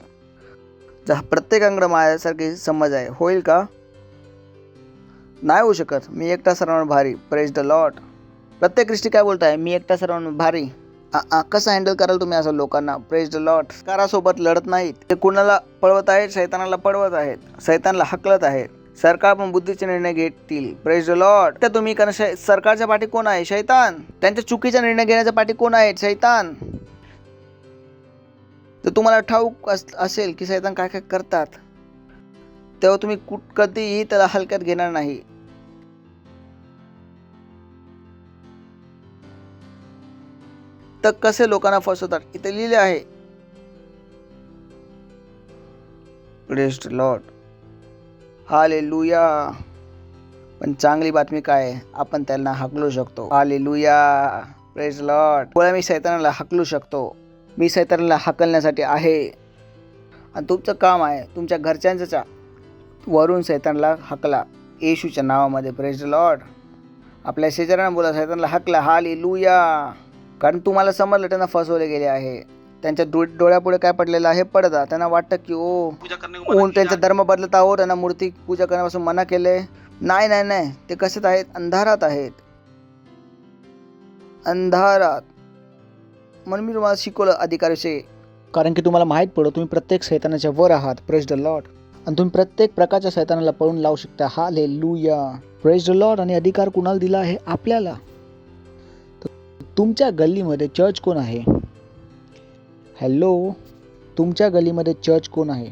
जर प्रत्येकाकडे माझ्यासारखी समज आहे, होईल का? नाही होऊ शकत. मी एकटा सर्वांना भारी. Praise the Lord. प्रत्येक ख्रिस्ती काय बोलत आहे? मी एकटा सर्वांना भारी. कसं हँडल कराल तुम्ही असं लोकांना? Praise the Lord. सरकारासोबत लढत नाहीत ते. कुणाला पळवत आहेत? शैतानाला पळवत आहेत, शैतानाला हकलत आहेत. सरकार पण बुद्धीचे निर्णय घेतील. Praise the Lord. तर तुम्ही कारण सरकारच्या पाठी कोण आहे? शैतान. त्यांच्या चुकीचा निर्णय घेण्याच्या पाठी कोण आहे? शैतान. तर तुम्हाला ठाऊक असेल की शैतान काय काय करतात, तेव्हा तुम्ही कधीही त्याला हलक्यात घेणार नाही. तर कसे लोकांना फसवतात इथे लिहिले आहे. Praise the Lord, hallelujah. पण चांगली बातमी काय आहे? आपण त्यांना हकलू शकतो. हालेलुया. Praise the Lord. बोला, मी शैतानाला हकलू शकतो. मी शैतानाला हकलण्यासाठी आहे. आणि तुमचं काम आहे तुमच्या घरच्यांच्या वरून शैतानाला हकला येशूच्या नावामध्ये. Praise the Lord. आपल्या शेजाऱ्यांना बोला, शैतानाला हकला. हालेलुया. कारण तुम्हाला समजलं त्यांना फसवले गेले आहे. त्यांच्या डोळ्यापुढे काय पडलेलं आहे? पडदा. त्यांना वाटतं की त्यांचा धर्म बदलत आहोत, त्यांना मूर्ती पूजा करण्यापासून मना केले. नाही नाही नाही, ते कसेच आहेत? अंधारात आहेत, अंधारात. म्हणून मी तुम्हाला शिकवलं अधिकाराविषयी, कारण की तुम्हाला माहीत पडो तुम्ही प्रत्येक शैतानाच्या वर आहात. Praise the Lord. आणि तुम्ही प्रत्येक प्रकारच्या शैतानाला पळून लावू शकता. हालेलुया. Praise the Lord. आणि अधिकार कुणाला दिला आहे? आपल्याला. तुमच्या गल्लीमध्ये चर्च कोण आहे? हॅलो, तुमच्या गल्लीमध्ये चर्च कोण आहे?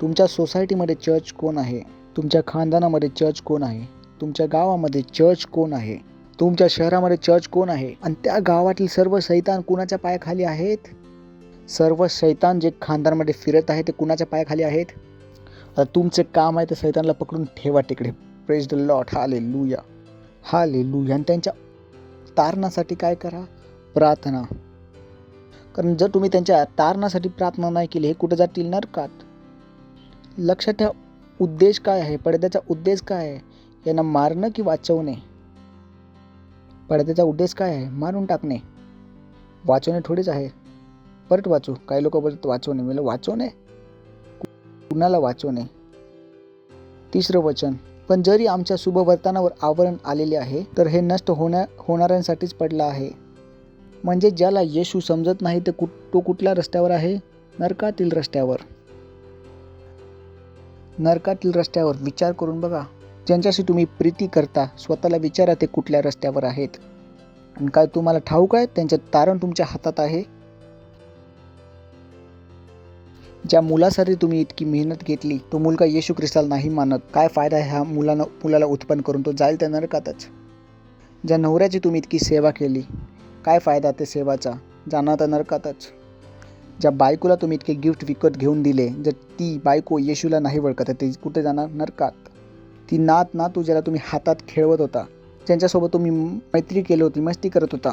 तुमच्या सोसायटीमध्ये चर्च कोण आहे? तुमच्या खानदानामध्ये चर्च कोण आहे? तुमच्या गावामध्ये चर्च कोण आहे? तुमच्या शहरामध्ये चर्च कोण आहे? आणि त्या गावातील सर्व शैतान कुणाच्या पायाखाली आहेत? सर्व शैतान जे खानदानामध्ये फिरत आहे ते कुणाच्या पायाखाली आहेत? आता तुमचे काम आहे ते शैतानला पकडून ठेवा तिकडे. Praise the Lord. Hallelujah. Hallelujah. आणि त्यांच्या तारणासाठी काय करा? प्रार्थना. कारण जर तुम्ही त्यांच्या तारणासाठी प्रार्थना नाही केली, हे कुठे जातील? नरकात. लक्षात ठेवा, उद्देश काय आहे? पडद्याचा उद्देश काय आहे? यांना मारणं की वाचवणे? पडद्याचा उद्देश काय आहे? मारून टाकणे. वाचवणे थोडीच आहे. परत वाचू. काही लोक बोलतात वाचवणे. मला वाचवणे? कुणाला वाचवणे? 3रं वचन. पण जरी आमच्या शुभवर्तनावर आवरण आलेले आहे, तर हे नष्ट होणाऱ्यांसाठीच पडला आहे. म्हणजे ज्याला येशू समजत नाही तो कुठल्या रस्त्यावर आहे? नरकातील रस्त्यावर. नरकातील रस्त्यावर. विचार करून बघा. ज्यांच्याशी तुम्ही प्रीती करता, स्वतःला विचारा ते कुठल्या रस्त्यावर आहेत. आणि काय तुम्हाला ठाऊक आहे त्यांचं तारण तुमच्या हातात आहे? ज्या मुलासाठी तुम्ही इतकी मेहनत घेतली, तो मुलगा येशू ख्रिस्ताला नाही मानत, काय फायदा ह्या मुलाला उत्पन्न करून? तो जाईल त्या नरकातच. ज्या नवऱ्याची तुम्ही इतकी सेवा केली, काय फायदा त्या सेवाचा? जाणार तर नरकातच. ज्या बायकोला तुम्ही इतके गिफ्ट विकत घेऊन दिले, जर ती बायको येशूला नाही ओळखत तर ती कुठे जाणार? नरकात. ती नातू ज्याला तुम्ही हातात खेळवत होता, ज्यांच्यासोबत तुम्ही मैत्री केली होती, मस्ती करत होता,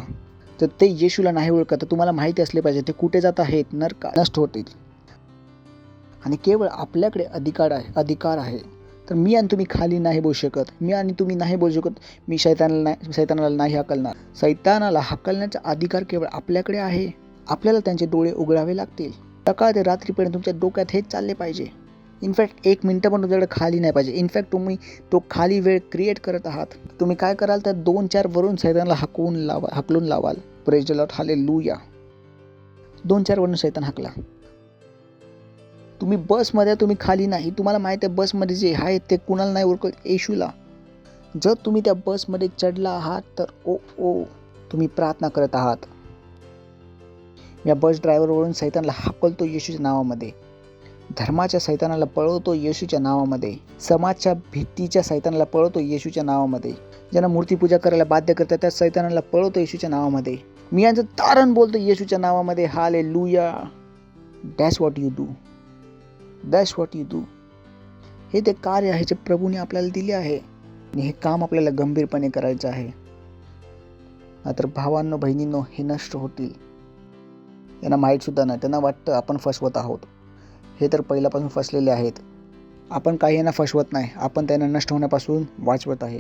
तर ते येशूला नाही ओळखत तर तुम्हाला माहिती असले पाहिजे ते कुठे जात आहेत? नरकात, नष्ट होतील. आणि केवळ आपल्याकडे अधिकार आहे. तर मी आणि तुम्ही खाली नाही बोलू शकत. मी आणि तुम्ही नाही बोलू शकत मी सैतानाला नाही हाकलणार. सैतानाला हाकलण्याचा अधिकार केवळ आपल्याकडे आहे. आपल्याला त्यांचे डोळे उघडावे लागतील. सकाळ ते रात्रीपर्यंत तुमच्या डोक्यात हेच चालले पाहिजे. इनफॅक्ट 1 मिनटं पण तुमच्याकडे खाली नाही पाहिजे. इनफॅक्ट तुम्ही तो खाली वेळ क्रिएट करत आहात. तुम्ही काय कराल तर 2-4 वरून सैतानाला हाकलून लावाल. Praise the Lord, hallelujah. 2-4 वरून सैतान हाकला. तुम्ही बसमध्ये तुम्ही खाली नाही. तुम्हाला माहिती आहे बसमध्ये जे आहे ते कुणाला नाही ओळखत? येशूला. जर तुम्ही त्या बसमध्ये चढला आहात तर तुम्ही प्रार्थना करत आहात. या बस ड्रायव्हरवरून सैतानाला हाकलतो येशूच्या नावामध्ये. धर्माच्या सैतानाला पळवतो येशूच्या नावामध्ये. समाजच्या भीतीच्या सैतानाला पळवतो येशूच्या नावामध्ये. ज्यांना मूर्तीपूजा करायला बाध्य करतात त्या सैतानाला पळवतो येशूच्या नावामध्ये. मी यांचं तारण बोलतो येशूच्या नावामध्ये. Hallelujah. That's what you do. That's what you do. हे ते कार्य आहे जे प्रभूने आपल्याला दिले आहे आणि हे काम आपल्याला गंभीरपणे करायचं आहे. मात्र भावांनो बहिणींनो, हे नष्ट होतील. यांना माहीत सुद्धा नाही. त्यांना वाटतं आपण फसवत आहोत. हे तर पहिल्यापासून फसलेले आहेत. आपण काही यांना फसवत नाही. आपण त्यांना नष्ट होण्यापासून वाचवत आहे.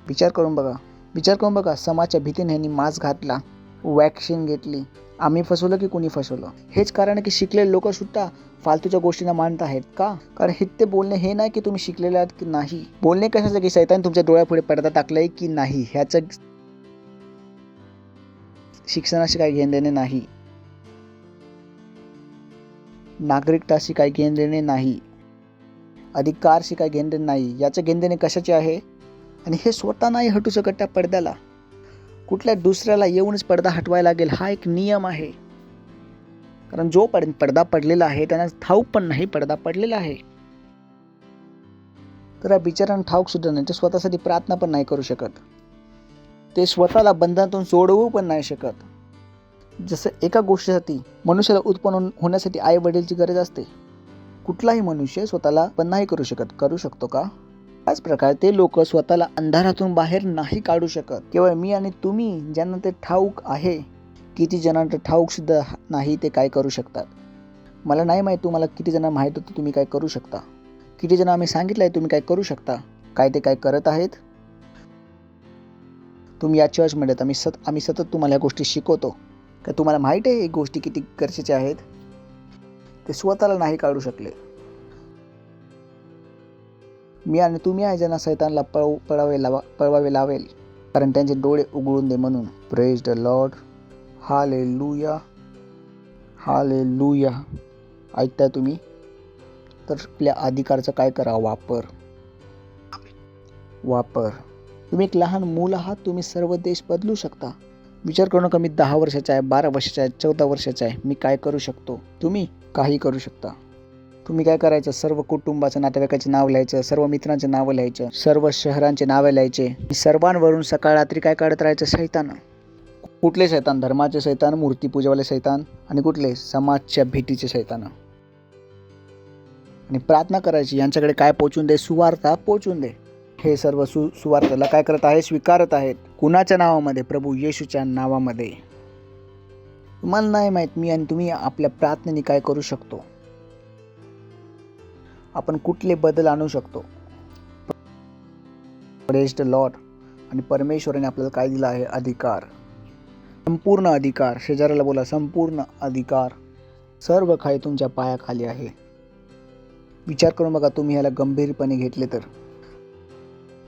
विचार करून बघा. समाजच्या भीतीने यांनी मास्क घातला, वॅक्सिन घेतली. आम्ही फसवलं की कोणी फसवलं? हेच कारण आहे की शिकलेले लोक सुद्धा फालतूच्या गोष्टींना मानत आहेत. का? कारण हे ते बोलणे हे नाही की तुम्ही शिकलेले आहात की नाही. बोलणे कशाचं की सैतान तुमच्या डोळ्यापुढे पडदा टाकलाय की नाही, ह्याचं शिक्षणाशी काही घेणं देणे नाही. नागरिकताशी काही घेणं देणे नाही. अधिकारशी काही घेणं देणे नाही. याचं घेणं देणे कशाचे आहे? आणि हे स्वतः नाही हटू शकत त्या पडद्याला. कुठल्या दुसऱ्याला येऊनच पडदा हटवायला लागेल हा एक नियम आहे. कारण जो पडदा पडलेला आहे त्यांना ठाऊक पण नाही पडदा पडलेला आहे. तर या बिचारांना ठाऊक सुद्धा नाही. ते स्वतःसाठी प्रार्थना पण नाही करू शकत. ते स्वतःला बंधनातून सोडवू पण नाही शकत. जसं एका गोष्टीसाठी मनुष्याला उत्पन्न होण्यासाठी आई वडीलची गरज असते. कुठलाही मनुष्य स्वतःला पण नाही करू शकत. करू शकतो का? त्याच प्रकारे ते लोक स्वतःला अंधारातून बाहेर नाही काढू शकत. केवळ मी आणि तुम्ही ज्यांना ते ठाऊक आहे. किती जणांना ठाऊक सुद्धा नाही ते काय करू शकतात. मला नाही माहीत तुम्हाला किती जणांना माहीत होतं तुम्ही काय करू शकता. किती जण आम्ही सांगितलं आहे तुम्ही काय करू शकता. काय ते काय करत आहेत. तुम्ही या चर्चमध्ये आम्ही सतत तुम्हाला या गोष्टी शिकवतो. का तुम्हाला माहीत आहे एक गोष्टी किती गरजेच्या आहेत. ते स्वतःला नाही काढू शकले. मी आणि तुम्ही आहे ज्यांना सैतानला पळवावे लावेल. कारण त्यांचे डोळे उघडून दे म्हणून. Praise the Lord, hallelujah, hallelujah. ऐकताय तुम्ही? तर आपल्या अधिकारचा काय करा? वापर. तुम्ही एक लहान मूल आहात. तुम्ही सर्व देश बदलू शकता. विचार करू नका मी 10 वर्षाचा आहे, 12 वर्षाचा आहे, 14 वर्षाचा आहे, मी काय करू शकतो. तुम्ही काही करू शकता. तुम्ही काय करायचं? सर्व कुटुंबाचं नातेवाईकाचे नाव लिहायचं, सर्व मित्रांचे नावं लिहायचं, सर्व शहरांचे नावे लिहायचे. सर्वांवरून सकाळ रात्री काय काढत राहायचं? सैतान. कुठले सैतान? धर्माचे सैतान, मूर्तीपूजावाले सैतान आणि कुठले? समाजच्या भीतीचे सैतान. आणि प्रार्थना करायची यांच्याकडे काय पोचून दे? सुवार्ता पोचून दे. हे सर्व सुवार्ताला काय करत आहे? स्वीकारत आहेत. कुणाच्या नावामध्ये? प्रभू येशूच्या नावामध्ये. तुम्हाला नाही माहीत मी आणि तुम्ही आपल्या प्रार्थनेने काय करू शकतो. आपण कुठले बदल आणू शकतो. Praise the Lord. आणि परमेश्वराने आपल्याला काय दिला आहे? अधिकार. संपूर्ण अधिकार. शेजाऱ्याला बोला संपूर्ण अधिकार. सर्व काही तुमच्या पायाखाली आहे. विचार करून बघा तुम्ही ह्याला गंभीरपणे घेतले तर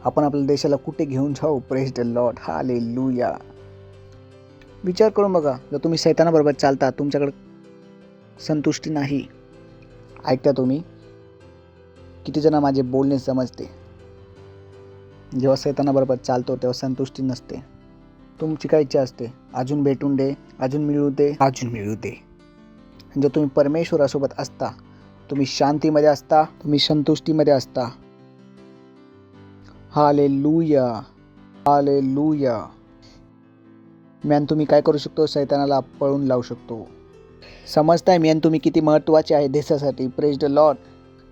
आपण आपल्या देशाला कुठे घेऊन जाऊ. Praise the Lord, hallelujah. विचार करून बघा जर तुम्ही सैतानाबरोबर चालता तुमच्याकडे संतुष्टी नाही. ऐकता तुम्ही? किती जण माझे बोलणे समजते. जेव्हा सैतानाबरोबर चालतो तेव्हा संतुष्टी नसते. तुमची काय इच्छा असते? अजून भेटून दे, अजून मिळू दे, अजून मिळू दे. जर तुम्ही परमेश्वरासोबत असता तुम्ही शांतीमध्ये असता, तुम्ही संतुष्टीमध्ये असता. हालेलुया. हालेलुया. मॅन तुम्ही काय करू शकतो? सैतानाला पळून लावू शकतो. समजताय मॅन तुम्ही किती महत्त्वाचे आहे देशासाठी. Praise the Lord.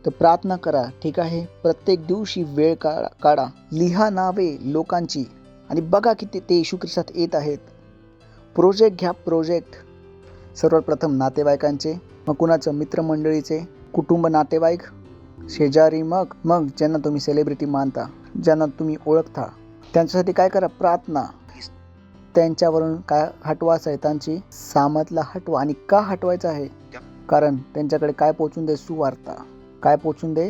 तर प्रार्थना करा, ठीक आहे. प्रत्येक दिवशी वेळ काढा, लिहा नावे लोकांची आणि बघा किती ते येशू ख्रिस्तात येत आहेत. प्रोजेक्ट घ्या, प्रोजेक्ट. सर्वात प्रथम नातेवाईकांचे, मग कुणाचं मित्रमंडळीचे, कुटुंब, नातेवाईक, शेजारी, मग ज्यांना तुम्ही सेलिब्रिटी मानता, ज्यांना तुम्ही ओळखता, त्यांच्यासाठी काय करा? प्रार्थना. त्यांच्यावरून काय हटवा? सैतानची सामतला हटवा. आणि का हटवायचं आहे? कारण त्यांच्याकडे काय पोचून दे? सुवार्ता. काय पोचून दे?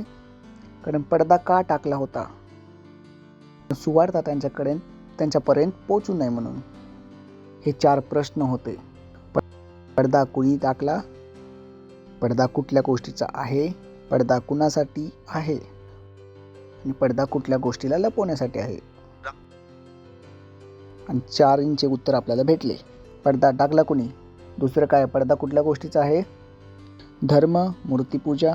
कारण पडदा का टाकला होता? सुवार्ता त्यांच्यापर्यंत पोचू नये म्हणून. हे 4 प्रश्न होते. पडदा कुणी टाकला? पडदा कुठल्या गोष्टीचा आहे? पडदा कुणासाठी आहे? आणि पडदा कुठल्या गोष्टीला लपवण्यासाठी आहे? आणि 4 उत्तर आपल्याला भेटले. पडदा टाकला कुणी? दुसरं काय? पडदा कुठल्या गोष्टीचा आहे? धर्म, मूर्तीपूजा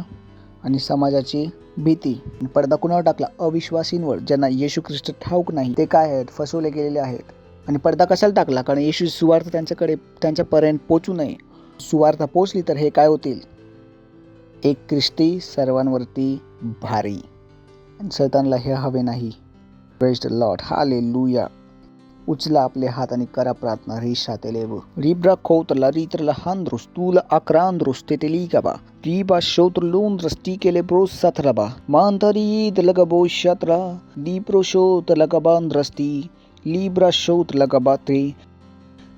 आणि समाजाची भीती. आणि पडदा कुणावर टाकला? अविश्वासींवर, ज्यांना येशू ख्रिस्त ठाऊक नाही. ते काय आहेत? फसवले गेलेले आहेत. आणि पडदा कशाला टाकला? कारण येशू सुवार्थ त्यांच्यापर्यंत पोचू नये. सुवार्थ पोचली तर हे काय होतील? एक ख्रिस्ती सर्वांवरती भारी. आणि सैतानला हे हवे नाही. Praise the Lord. हालेलुया. उचला आपले हात आणि करा प्रार्थना. रिशातेलेव रिब्रा खौतला रित्रला हांद्रुस तुला आक्रांद्रुस तेतेलिगबा रिबा शौत्रलूंद्रस टीकेले ब्रोस सथरबा मांतरीद लगबो शत्रा लिब्रो शौत लगबांद्रस्ती लिब्रा शौत लगबात्रे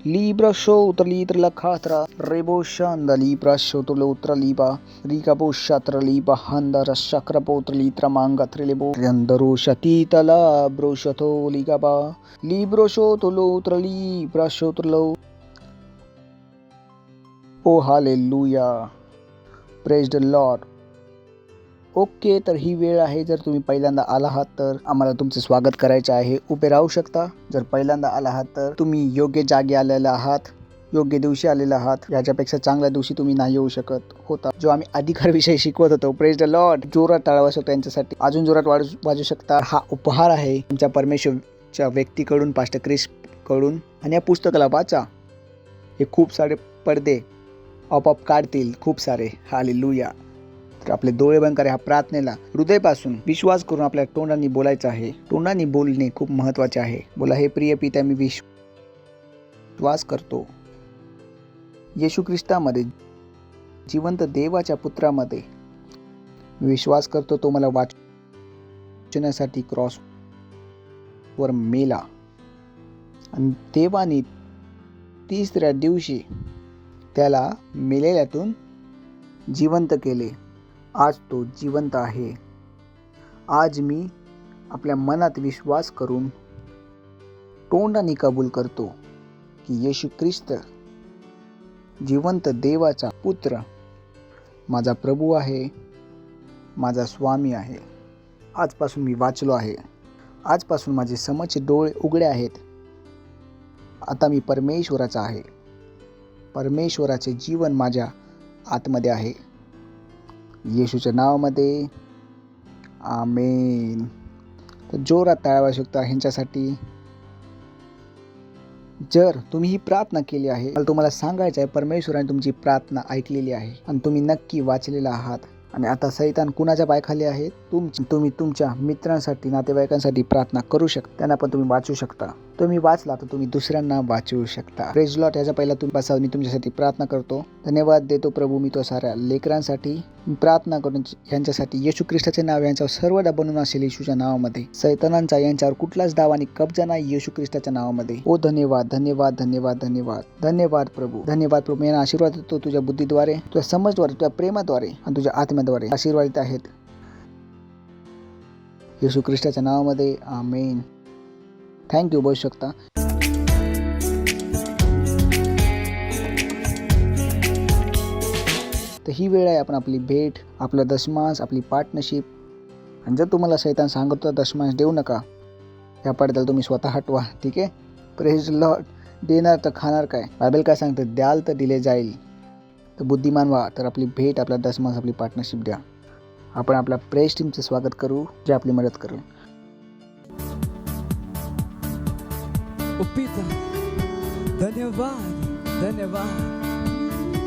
लिब्रा शौत लित्र लखात्रा रेबो शांद लिब्रा शौत लोत्र लिबा रिगबो शत्र लिबा हंदर शक्रपोत्र लित्र मांगत्रिलेबो रंदरो शतीतला ब्रोशतो लिगबा लिब्रो शौत लोत्र लिब्रा शौत लो. Oh hallelujah. Praise the Lord. Okay, तर ही वेळ आहे. जर तुम्ही पहिल्यांदा आला आहात तर आम्हाला तुमचे स्वागत करायचे आहे. उभे राहू शकता. जर पहिल्यांदा आला आहात तर तुम्ही योग्य जागी आलेला आहात, योग्य दिवशी आलेला आहात. याच्यापेक्षा चांगल्या दिवशी तुम्ही नाही येऊ शकत होता. जो आम्ही अधिकारविषयी शिकवत होतो. Praise the Lord. जोरात टाळा वाजवतो यांच्यासाठी. अजून जोरात वाजू शकता. हा उपहार आहे तुमच्या परमेश्वरच्या व्यक्तीकडून, पास्टर क्रिस कडून. आणि या पुस्तकाला वाचा. हे खूप सारे पडदे आपोआप काढतील, खूप सारे. हालेलुया. तर आपले डोळे बंद करा. ह्या प्रार्थनेला हृदयापासून विश्वास करून आपल्या तोंडांनी बोलायचं आहे. तोंडांनी बोलणे खूप महत्त्वाचे आहे. बोला, हे प्रिय पिता, मी विश्वास करतो येशू ख्रिस्तामध्ये, जिवंत देवाच्या पुत्रामध्ये. मी विश्वास करतो तो मला वाचण्यासाठी क्रॉसवर मेला आणि देवाने 3ऱ्या दिवशी त्याला मेलेल्यातून जिवंत केले. आज तो जिवंत आहे. आज मी आपल्या मनात विश्वास करून तोंडाने कबूल करतो की येशू ख्रिस्त जिवंत देवाचा पुत्र माझा प्रभू आहे, माझा स्वामी आहे. आजपासून मी वाचलो आहे. आजपासून माझे समोरचे डोळे उघडे आहेत. आता मी परमेश्वराचा आहे. परमेश्वराचे जीवन माझ्या आतमध्ये आहे. येशूच्या नावामध्ये आमेन. तर जोरात टाळ्या वाजवू शकता ह्यांच्यासाठी. जर तुम्ही ही प्रार्थना केली आहे, मला तुम्हाला सांगायचं आहे, परमेश्वराने तुमची प्रार्थना ऐकलेली आहे आणि तुम्ही नक्की वाचलेला आहात. आणि आता सैतान कुणाच्या पायाखाली आहे? तुम्ही तुमच्या मित्रांसाठी, नातेवाईकांसाठी प्रार्थना करू शकता. त्यांना पण तुम्ही वाचू शकता. तुम्ही वाचला तर तुम्ही दुसऱ्यांना वाचवू शकता. Praise Lord. याचा पहिला तुम्ही बसा. मी तुमच्यासाठी प्रार्थना करतो. धन्यवाद देतो प्रभू मी तो साऱ्या लेकरांसाठी. मी प्रार्थना करून यांच्यासाठी येशू ख्रिस्ताचे नाव यांच्यावर सर्वदा बनून असेल येशूच्या नावामध्ये. सैतानांचा यांच्यावर कुठलाच दावा आणि कब्जा नाही येशू ख्रिस्ताच्या नावामध्ये. ओ धन्यवाद, धन्यवाद, धन्यवाद, धन्यवाद, धन्यवाद प्रभू. धन्यवाद प्रभू. यांना आशीर्वाद देतो तुझ्या बुद्धीद्वारे, तुझ्या समजद्वारे, तुझ्या प्रेमाद्वारे आणि तुझ्या आत्म्याद्वारे आशीर्वादित आहेत येशू ख्रिस्ताच्या नावामध्ये. आमेन. थँक्यू. बसू शकता. तर ही वेळ आहे आपण आपली भेट, आपला दशमांश, आपली पार्टनरशिप. आणि जर तुम्हाला सैतान सांगत होता दशमांश देऊ नका, या पडद्याला तुम्ही स्वतः हटवा. ठीक आहे. Praise Lord. देणार तर खाणार काय? बायबल काय सांगतं? द्याल तर दिले जाईल. तर बुद्धिमान व्हा. तर आपली भेट, आपला दशमांश, आपली पार्टनरशिप द्या. आपण आपल्या प्रेस टीमचे स्वागत करू, जे आपली मदत करेल. ओ पिता धन्यवाद धन्यवाद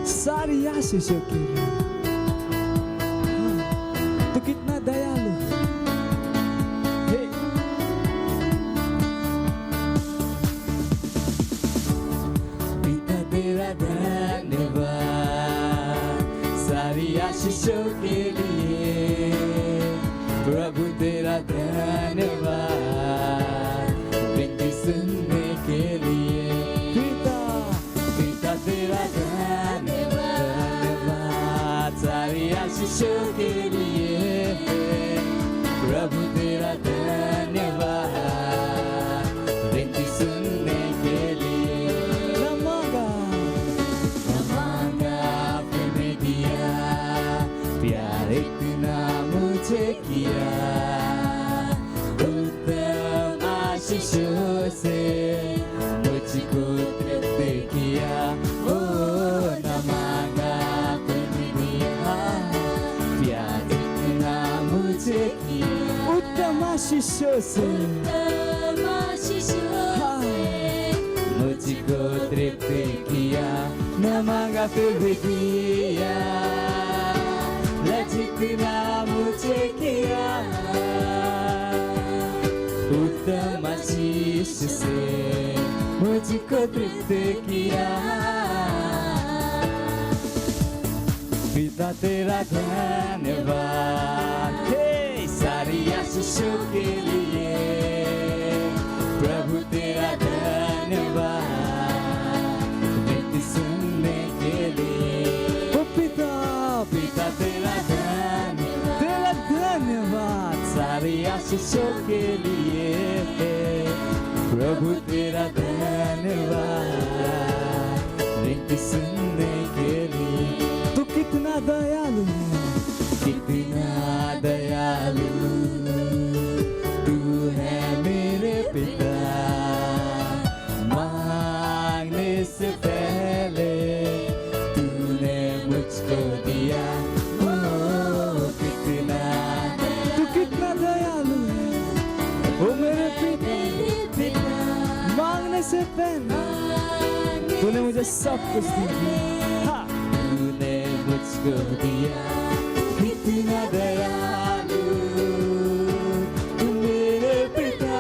सारी आशीषों के लिए तू कितना दयालु है हे पिता तेरा धन्यवाद सारी आशीषों के लिए प्रभु तेरा धन्यवाद विनती सुनने के लिए पिता तेरा धन्यवाद सारी आशीषों के लिए प्रभु तेरा धन्यवाद विनती सुनने के लिए न मांगा आपने दिया प्यार इतना मुझे किया उत्तम आशीषों से मुझको तृप्त किया ओ न मांगा आपने दिया प्यार इतना मुझे किया उत्तम आशीषों से मुझको तृप्त किया न मांगा फिर भी दिया जितना मुझे किया उत्तम आशीष से मुझको तृप्त किया पिता तेरा धन्यवाद हे सारी आशीषों के लिए प्रभु तेरा धन्यवाद विनती सुनने के लिए ओ पिता तेरा धन्यवाद सारी आशीषों के लिए प्रभु तेरा धन्यवाद विनती सुनने के लिए तू कितना दयालु है कितना दयालु तू है मेरे पिता मांगने से पहले तूने मुझको दिया ओ मेरे पिता मांगने से पहले तूने मुझे सब कुछ दिया तूने मुझको दिया कितना दयालु तू मेरे पिता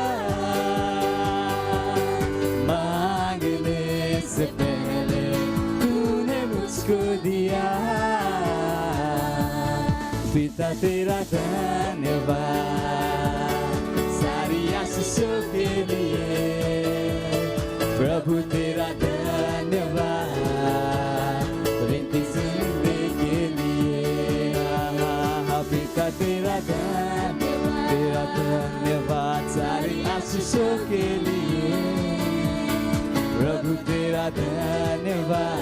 मांगने से पहले तूने मुझको दिया पिता तेरा धन्यवाद आशीषों के लिए प्रभु तेरा धन्यवाद विनती सुनने के लिए पिता तेरा धन्यवाद सारी आशीषों के लिए प्रभु तेरा धन्यवाद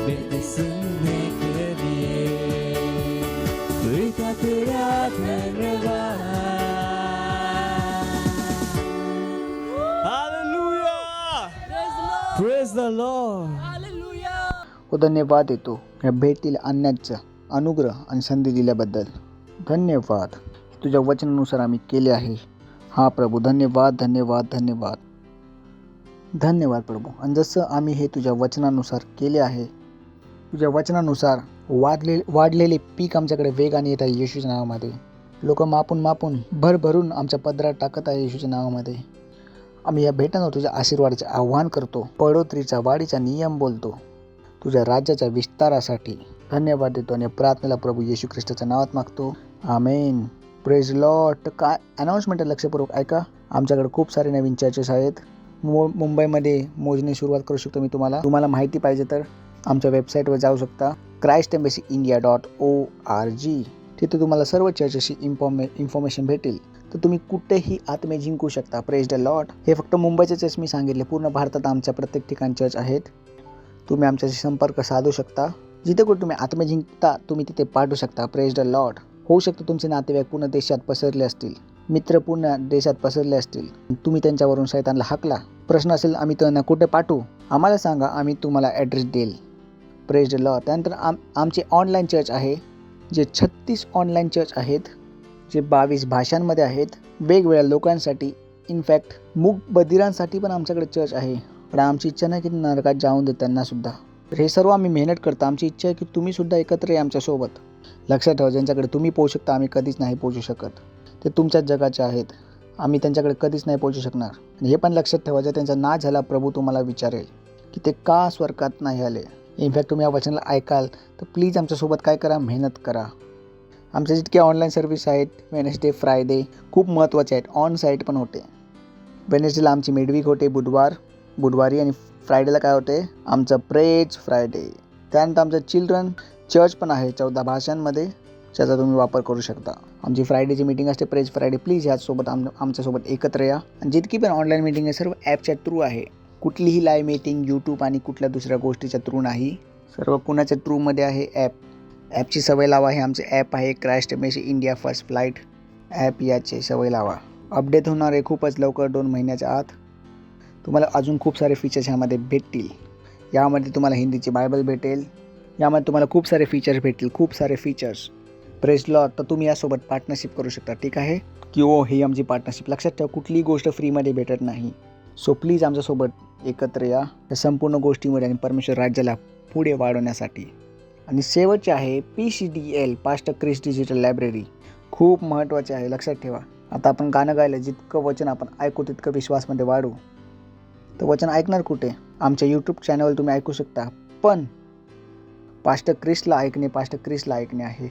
विनती सुनने के लिए पिता तेरा धन्यवाद Praise the Lord. व धन्यवाद देतो या भेटीला आणण्याचा अनुग्रह आणि संधी दिल्याबद्दल धन्यवाद. तुझ्या वचनानुसार आम्ही केले आहे. हा प्रभू धन्यवाद धन्यवाद धन्यवाद धन्यवाद प्रभू. आणि जसं आम्ही हे तुझ्या वचनानुसार केले आहे तुझ्या वचनानुसार वाढलेले पीक आमच्याकडे वेगाने येत आहे येशूच्या नावामध्ये. लोक मापून भरभरून आमच्या पदरात टाकत आहे येशूच्या नावामध्ये. आम्ही या भेटांवर तुझ्या आशीर्वादाचे आव्हान करतो. पडोत्रीचा वाढीचा नियम बोलतो. तुझ्या राज्याच्या विस्तारासाठी धन्यवाद देतो आणि प्रार्थनेला प्रभू येशू ख्रिस्ताच्या नावात मागतो. आमेन. Praise Lord. काय अनाउन्समेंट आहे लक्षपूर्वक ऐका. आमच्याकडे खूप सारे नवीन चर्चेस आहेत. मुंबईमध्ये मोजणी सुरुवात करू शकतो मी. तुम्हाला माहिती पाहिजे तर आमच्या वेबसाईटवर जाऊ शकता christembassy.india.org. तिथे तुम्हाला सर्व चर्चेची इन्फॉर्मेशन भेटेल. तर तुम्ही कुठेही आत्मे जिंकू शकता. Praise the Lord. हे फक्त मुंबईचे चर्च मी सांगितले. पूर्ण भारतात आमच्या प्रत्येक ठिकाणी चर्च आहेत. तुम्ही आमच्याशी संपर्क साधू शकता. जिथे कुठे तुम्ही आत्मे जिंकता तुम्ही तिथे पाठवू शकता. Praise the Lord. होऊ शकतं तुमचे नातेवाईक पूर्ण देशात पसरले असतील. मित्र पूर्ण देशात पसरले असतील. तुम्ही त्यांच्यावरून शैतानला हाकला. प्रश्न असेल आम्ही त्यांना कुठे पाठवू आम्हाला सांगा. आम्ही तुम्हाला ॲड्रेस देईल. Praise the Lord. त्यानंतर आमचे ऑनलाईन चर्च आहे. जे 36 ऑनलाईन चर्च आहेत. जे 22 भाषांमध्ये आहेत. वेगवेगळ्या लोकांसाठी इनफॅक्ट मूक बधिरांसाठी पण आमच्याकडे चर्च आहे. पण आमची इच्छा नाही की नरकात जाऊन दे त्यांनासुद्धा. तर हे सर्व आम्ही मेहनत करतो. आमची इच्छा आहे की तुम्ही सुद्धा एकत्र या आमच्यासोबत. लक्षात ठेवा, ज्यांच्याकडे तुम्ही पोहोचू शकता आम्ही कधीच नाही पोहोचू शकत. ते तुमच्याच जगाचे आहेत. आम्ही त्यांच्याकडे कधीच नाही पोहोचू शकणार. आणि हे पण लक्षात ठेवा, जर त्यांचा नाश झाला प्रभू तुम्हाला विचारेल की ते का स्वर्गात नाही आले. इनफॅक्ट तुम्ही या वचनाला ऐकाल तर प्लीज आमच्यासोबत काय करा, मेहनत करा. आमच्या जितके ऑनलाईन सर्व्हिस आहेत वेनसडे फ्रायडे खूप महत्त्वाचे आहेत. ऑन साईट पण होते. वेनसडेला आमची मिडवीक होते बुधवारी आणि फ्रायडेला काय होते आमचं प्रेज फ्रायडे. त्यानंतर आमचं चिल्ड्रन चर्च पण आहे 14 भाषांमध्ये, ज्याचा तुम्ही वापर करू शकता. आमची फ्रायडेची मीटिंग असते प्रेज फ्रायडे. प्लीज ह्याचसोबत आमच्यासोबत एकत्र या. आणि जितकी पण ऑनलाईन मीटिंग आहे सर्व ॲपच्या थ्रू आहे. कुठलीही लाईव्ह मीटिंग यूट्यूब आणि कुठल्या दुसऱ्या गोष्टीच्या थ्रू नाही. सर्व कुणाच्या थ्रूमध्ये आहे ॲपची सवय लावा. हे आमचे ॲप आहे Christ embassy India first flight app. याची सवय लावा. अपडेट होणार आहे खूपच लवकर, 2 महिन्याच्या आत. तुम्हाला अजून खूप सारे फीचर्स ह्यामध्ये भेटतील. यामध्ये तुम्हाला हिंदीची बायबल भेटेल. यामध्ये तुम्हाला खूप सारे फीचर्स भेटतील, खूप सारे फीचर्स. Praise Lord. तर तुम्ही यासोबत पार्टनरशिप करू शकता. ठीक आहे की ही आमची पार्टनरशिप. लक्षात ठेवा, कुठलीही गोष्ट फ्रीमध्ये भेटत नाही. सो प्लीज आमच्यासोबत एकत्र या या संपूर्ण गोष्टीमध्ये आणि परमेश्वर राज्याला पुढे वाढवण्यासाठी. आणि शेवटचे आहे PCDL pastor Chris digital library. खूप महत्त्वाचे आहे, लक्षात ठेवा. आता आपण गाणं गायलं, जितकं वचन आपण ऐकू तितकं विश्वासमध्ये वाढू. तर वचन ऐकणार कुठे? आमच्या यूट्यूब चॅनलवर तुम्ही ऐकू शकता. पण पास्टर क्रिसला ऐकणे आहे.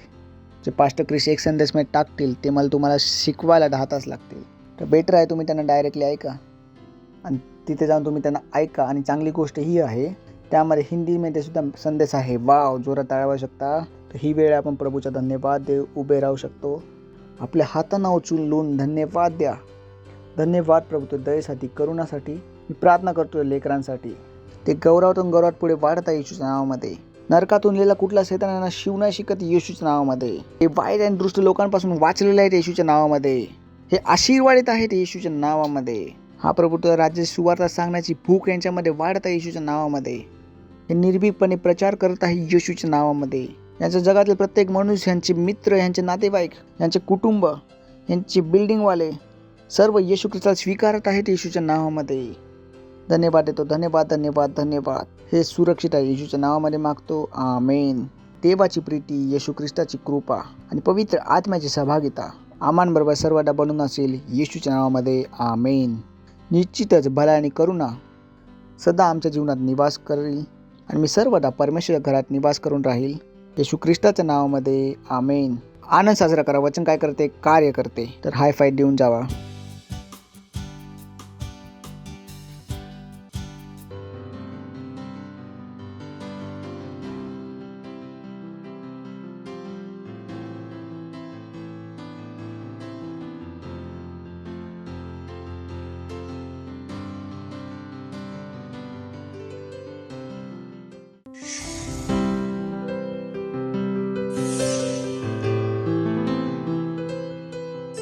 जे पास्टर क्रिस एक संदेशमध्ये टाकतील ते तुम्हाला शिकवायला 10 तास लागतील. तर बेटर आहे तुम्ही त्यांना डायरेक्टली ऐका आणि तिथे जाऊन तुम्ही त्यांना ऐका. आणि चांगली गोष्ट ही आहे त्यामध्ये हिंदीमध्ये सुद्धा संदेश आहे. वाव, जोरात टाळ्या शकता. तर ही वेळ आपण प्रभूचा धन्यवाद देव उभे राहू शकतो. आपल्या हातांना उचलून धन्यवाद द्या. धन्यवाद प्रभू तो दयेसाठी, करुणासाठी. मी प्रार्थना करतो लेकरांसाठी. ते गौरवातून गौरवात पुढे वाढत आहे येशूच्या नावामध्ये. नरकातून लिहिला कुठला सैतानांना शिव नाही शिकत येशूच्या नावामध्ये. हे वाईट आणि दृष्ट लोकांपासून वाचलेले आहेत येशूच्या नावामध्ये. हे आशीर्वादित आहेत येशूच्या नावामध्ये. हा प्रभू तुझ्या राज्याची सुवार्ता सांगण्याची भूक यांच्यामध्ये वाढत आहे येशूच्या नावामध्ये. हे निर्भीकपणे प्रचार करत आहे येशूच्या नावामध्ये. यांच्या जगातील प्रत्येक मनुष्य, यांचे मित्र, यांचे नातेवाईक, यांचे कुटुंब, यांचे बिल्डिंगवाले सर्व येशू ख्रिस्ताला स्वीकारत आहेत येशूच्या नावामध्ये. धन्यवाद देतो. धन्यवाद. हे सुरक्षित आहे येशूच्या नावामध्ये मागतो. आमेन. देवाची प्रीती, येशू ख्रिस्ताची कृपा आणि पवित्र आत्म्याची सहभागिता आम्हांबरोबर सर्वांना बनून असेल येशूच्या नावामध्ये. आमेन. निश्चितच भला आणि करुणा सदा आमच्या जीवनात निवास करेल आणि मी सर्वदा परमेश्वर घरात निवास करून राहील येशू ख्रिस्ताच्या नावामध्ये. आमेन. आनंद साजरा करा. वचन काय करते? कार्य करते. तर हाय फाय देऊन जावा.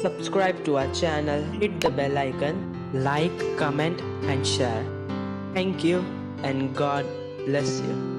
Subscribe to our channel, hit the bell icon, like, comment and share. Thank you and God bless you.